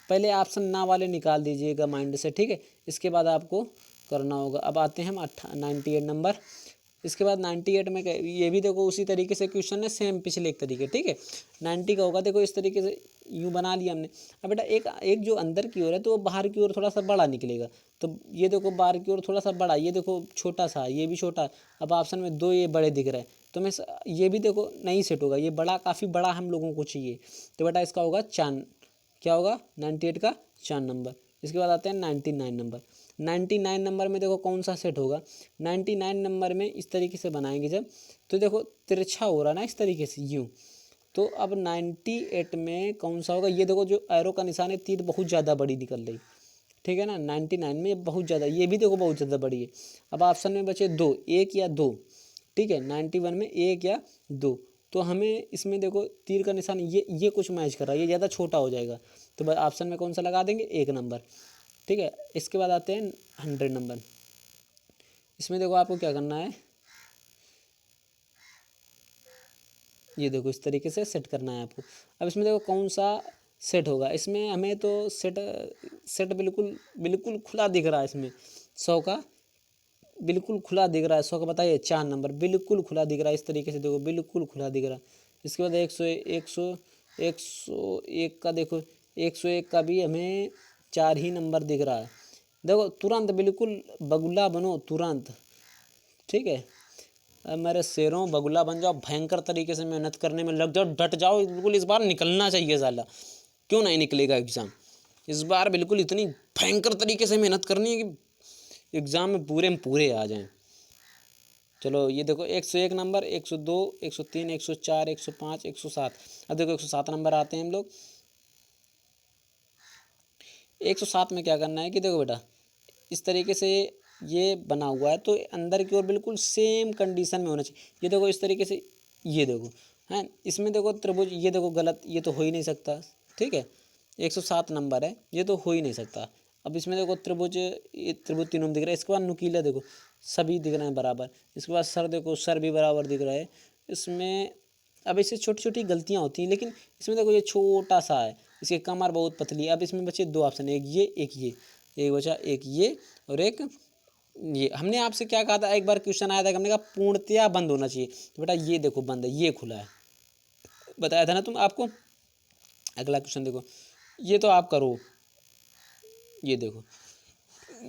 पहले ऑप्शन ना वाले निकाल दीजिएगा माइंड से, ठीक है। इसके बाद आपको करना होगा। अब आते हैं हम 98 नंबर। इसके बाद 98 में ये भी देखो उसी तरीके से क्वेश्चन है, सेम पिछले एक तरीके, ठीक है। 90 का होगा देखो इस तरीके से यूँ बना लिया हमने। अब बेटा एक जो अंदर की ओर है तो वो बाहर की ओर थोड़ा सा बड़ा निकलेगा, तो ये देखो बाहर की ओर थोड़ा सा बड़ा, ये देखो छोटा सा, ये भी छोटा। अब ऑप्शन में 2 ये बड़े दिख रहे हैं, तो मैं ये भी देखो नहीं सेट होगा, ये बड़ा काफ़ी बड़ा हम लोगों को चाहिए। तो बेटा इसका होगा 4, क्या होगा 98 का 4 नंबर। इसके बाद आते हैं 99 नंबर। 99 नंबर में देखो कौन सा सेट होगा। 99 नंबर में इस तरीके से बनाएंगे जब, तो देखो तिरछा हो रहा ना इस तरीके से यूँ। तो अब 98 में कौन सा होगा, ये देखो जो एरो का निशान है, तीर बहुत ज़्यादा बड़ी निकल रही, ठीक है ना। 99 में बहुत ज़्यादा, ये भी देखो बहुत ज़्यादा बड़ी है। अब ऑप्शन में बचे 2, 1 या 2, ठीक है। 91 में 1 या 2, तो हमें इसमें देखो तीर का निशान ये कुछ मैच कर रहा है, ये ज़्यादा छोटा हो जाएगा, तो बस ऑप्शन में कौन सा लगा देंगे, 1 नंबर, ठीक है। इसके बाद आते हैं 100 नंबर। इसमें देखो आपको क्या करना है, ये देखो इस तरीके से सेट करना है आपको। अब इसमें देखो कौन सा सेट होगा, इसमें हमें तो सेट बिल्कुल बिल्कुल खुला दिख रहा है। इसमें 100 का बिल्कुल खुला दिख रहा है, 100 का बताइए 4 नंबर बिल्कुल खुला दिख रहा है, इस तरीके से देखो बिल्कुल खुला दिख रहा है। इसके बाद 101 का देखो, 101 का भी हमें 4 ही नंबर दिख रहा है। देखो तुरंत बिल्कुल बगुला बनो तुरंत, ठीक है। अब मेरे शेरों बगुला बन जाओ, भयंकर तरीके से मेहनत करने में लग जाओ, डट जाओ बिल्कुल। इस बार निकलना चाहिए साला, क्यों नहीं निकलेगा एग्ज़ाम। इस बार बिल्कुल इतनी भयंकर तरीके से मेहनत करनी है कि एग्ज़ाम में पूरे आ जाएं। चलो ये देखो 101 नंबर, 102, 103, 104, 105, 107। अब देखो 107 नंबर आते हैं हम लोग। 107 में क्या करना है कि देखो बेटा इस तरीके से ये बना हुआ है, तो अंदर की ओर बिल्कुल सेम कंडीशन में होना चाहिए। ये देखो इस तरीके से, ये देखो हैं, इसमें देखो त्रिभुज, ये देखो गलत, ये तो हो ही नहीं सकता, ठीक है। 107 नंबर है, ये तो हो ही नहीं सकता। अब इसमें देखो त्रिभुज, ये त्रिभुज तीनों में दिख रहा है। इसके बाद नुकीला देखो, सभी दिख रहे हैं बराबर। इसके बाद सर देखो, सर भी बराबर दिख रहा है इसमें। अब इससे छोटी छोटी गलतियाँ होती हैं, लेकिन इसमें देखो ये छोटा सा है, इसकी कमर बहुत पतली है। अब इसमें बचे दो ऑप्शन, एक ये एक ये, एक बचा एक ये और एक ये। हमने आपसे क्या कहा था, एक बार क्वेश्चन आया था कि हमने कहा पूर्णतया बंद होना चाहिए, तो बेटा ये देखो बंद है, ये खुला है, बताया था ना तुम आपको। अगला क्वेश्चन देखो, ये तो आप करो, ये देखो,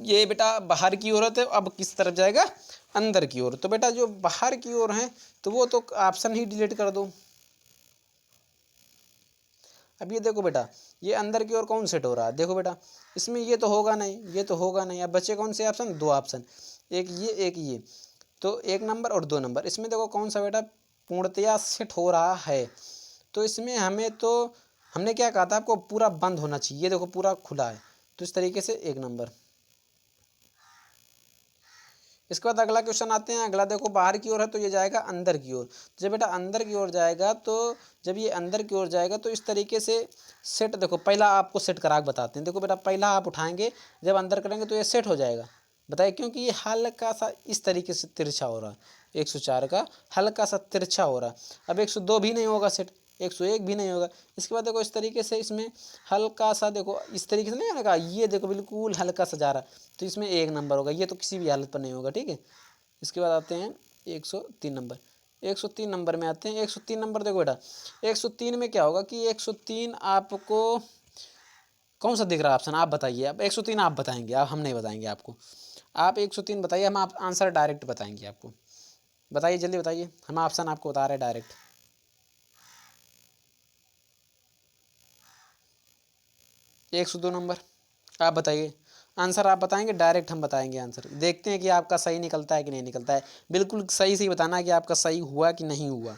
ये बेटा बाहर की ओर है, तो अब किस तरफ जाएगा, अंदर की ओर। तो बेटा जो बाहर की ओर है तो वो तो ऑप्शन ही डिलीट कर दो। अब ये देखो बेटा, ये अंदर की ओर कौन सेट हो रहा है, देखो बेटा इसमें ये तो होगा नहीं, ये तो होगा नहीं। अब बचे कौन से ऑप्शन, दो ऑप्शन, एक ये एक ये, तो 1 नंबर और 2 नंबर। इसमें देखो कौन सा बेटा पूर्णतया सेट हो रहा है, तो इसमें हमें तो, हमने क्या कहा था आपको, पूरा बंद होना चाहिए। ये देखो पूरा खुला है, तो इस तरीके से 1 नंबर। इसके बाद अगला क्वेश्चन आते हैं। अगला देखो, बाहर की ओर है तो ये जाएगा अंदर की ओर। जब बेटा अंदर की ओर जाएगा, तो जब ये अंदर की ओर जाएगा तो इस तरीके से सेट, देखो पहला आपको सेट करा के बताते हैं। देखो बेटा पहला आप उठाएंगे, जब अंदर करेंगे तो ये सेट हो जाएगा, बताइए, क्योंकि ये हल्का सा इस तरीके से तिरछा हो रहा है। 104 का हल्का सा तिरछा हो रहा है। अब 102 भी नहीं होगा सेट, 101 भी नहीं होगा। इसके बाद देखो इस तरीके से इसमें हल्का सा, देखो इस तरीके से नहीं होगा, ये देखो बिल्कुल हल्का सा जा रहा है, तो इसमें 1 नंबर होगा। ये तो किसी भी हालत पर नहीं होगा, ठीक है। इसके बाद आते हैं 103 नंबर। 103 नंबर में आते हैं। 103 नंबर देखो बेटा, 103 में क्या होगा कि 103 आपको कौन सा दिख रहा है ऑप्शन, आप बताइए। अब 103 आप बताएंगे, आप हम नहीं बताएंगे आपको। आप 103 बताइए, हम आप आंसर डायरेक्ट बताएंगे आपको। बताइए जल्दी बताइए, हम ऑप्शन आपको बता रहे हैं डायरेक्ट। 102 नंबर आप बताइए आंसर, आप बताएंगे डायरेक्ट, हम बताएंगे आंसर। देखते हैं कि आपका सही निकलता है कि नहीं निकलता है। बिल्कुल सही सही बताना कि आपका सही हुआ कि नहीं हुआ।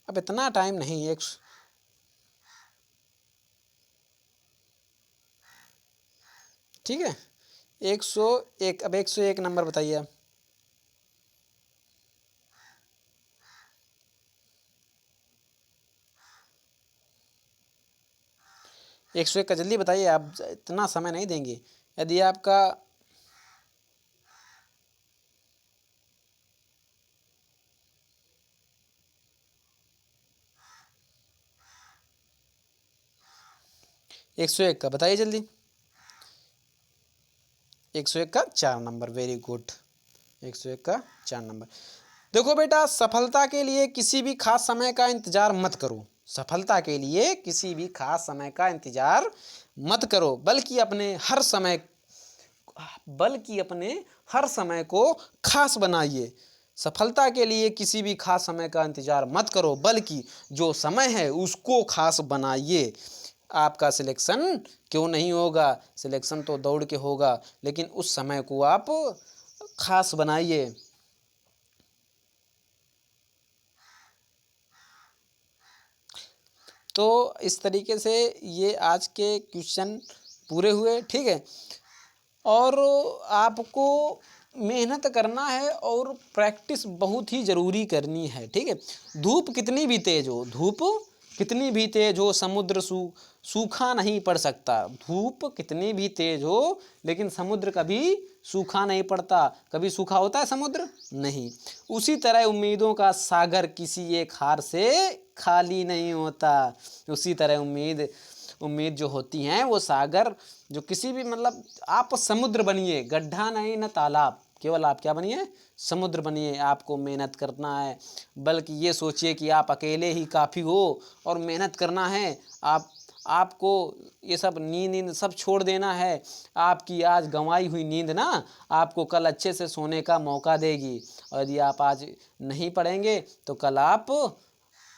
अब इतना टाइम नहीं, ठीक है। 101, अब 101 नंबर बताइए आप। 101 का जल्दी बताइए, आप इतना समय नहीं देंगे। यदि आपका, एक सौ एक का बताइए जल्दी। 101 का 4 नंबर, वेरी गुड। 101 का 4 नंबर। देखो बेटा, सफलता के लिए किसी भी खास समय का इंतजार मत करो। सफलता के लिए किसी भी खास समय का इंतजार मत करो, बल्कि अपने हर समय को खास बनाइए। सफलता के लिए किसी भी खास समय का इंतजार मत करो, बल्कि जो समय है उसको खास बनाइए। आपका सिलेक्शन क्यों नहीं होगा, सिलेक्शन तो दौड़ के होगा, लेकिन उस समय को आप खास बनाइए। तो इस तरीके से ये आज के क्वेश्चन पूरे हुए, ठीक है। और आपको मेहनत करना है और प्रैक्टिस बहुत ही ज़रूरी करनी है, ठीक है। धूप कितनी भी तेज हो, धूप कितनी भी तेज हो, समुद्र सूखा नहीं पड़ सकता। धूप कितनी भी तेज हो, लेकिन समुद्र कभी सूखा नहीं पड़ता। कभी सूखा होता है समुद्र? नहीं। उसी तरह उम्मीदों का सागर किसी एक हार से खाली नहीं होता। उसी तरह उम्मीद जो होती हैं वो सागर, जो किसी भी, मतलब आप समुद्र बनिए, गड्ढा नहीं न तालाब, केवल आप क्या बनिए, समुद्र बनिए। आपको मेहनत करना है, बल्कि ये सोचिए कि आप अकेले ही काफ़ी हो और मेहनत करना है। आपको ये सब नींद सब छोड़ देना है। आपकी आज गंवाई हुई नींद ना आपको कल अच्छे से सोने का मौका देगी। और यदि आप आज नहीं पढ़ेंगे तो कल आप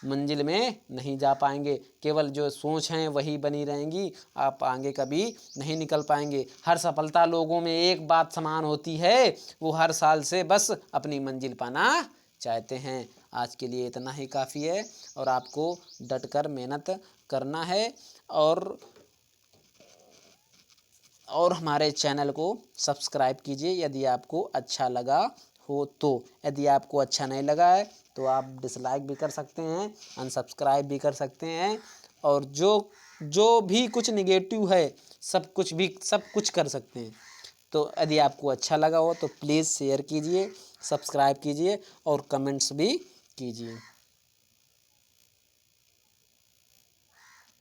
मंजिल में नहीं जा पाएंगे। केवल जो सोच हैं वही बनी रहेंगी, आप आगे कभी नहीं निकल पाएंगे। हर सफलता लोगों में एक बात समान होती है, वो हर साल से बस अपनी मंजिल पाना चाहते हैं। आज के लिए इतना ही काफ़ी है और आपको डटकर मेहनत करना है और हमारे चैनल को सब्सक्राइब कीजिए यदि आपको अच्छा लगा हो तो। यदि आपको अच्छा नहीं लगा है तो आप डिसलाइक भी कर सकते हैं, अनसब्सक्राइब भी कर सकते हैं और जो भी कुछ निगेटिव है सब कुछ कर सकते हैं। तो यदि आपको अच्छा लगा हो तो प्लीज़ शेयर कीजिए, सब्सक्राइब कीजिए और कमेंट्स भी कीजिए।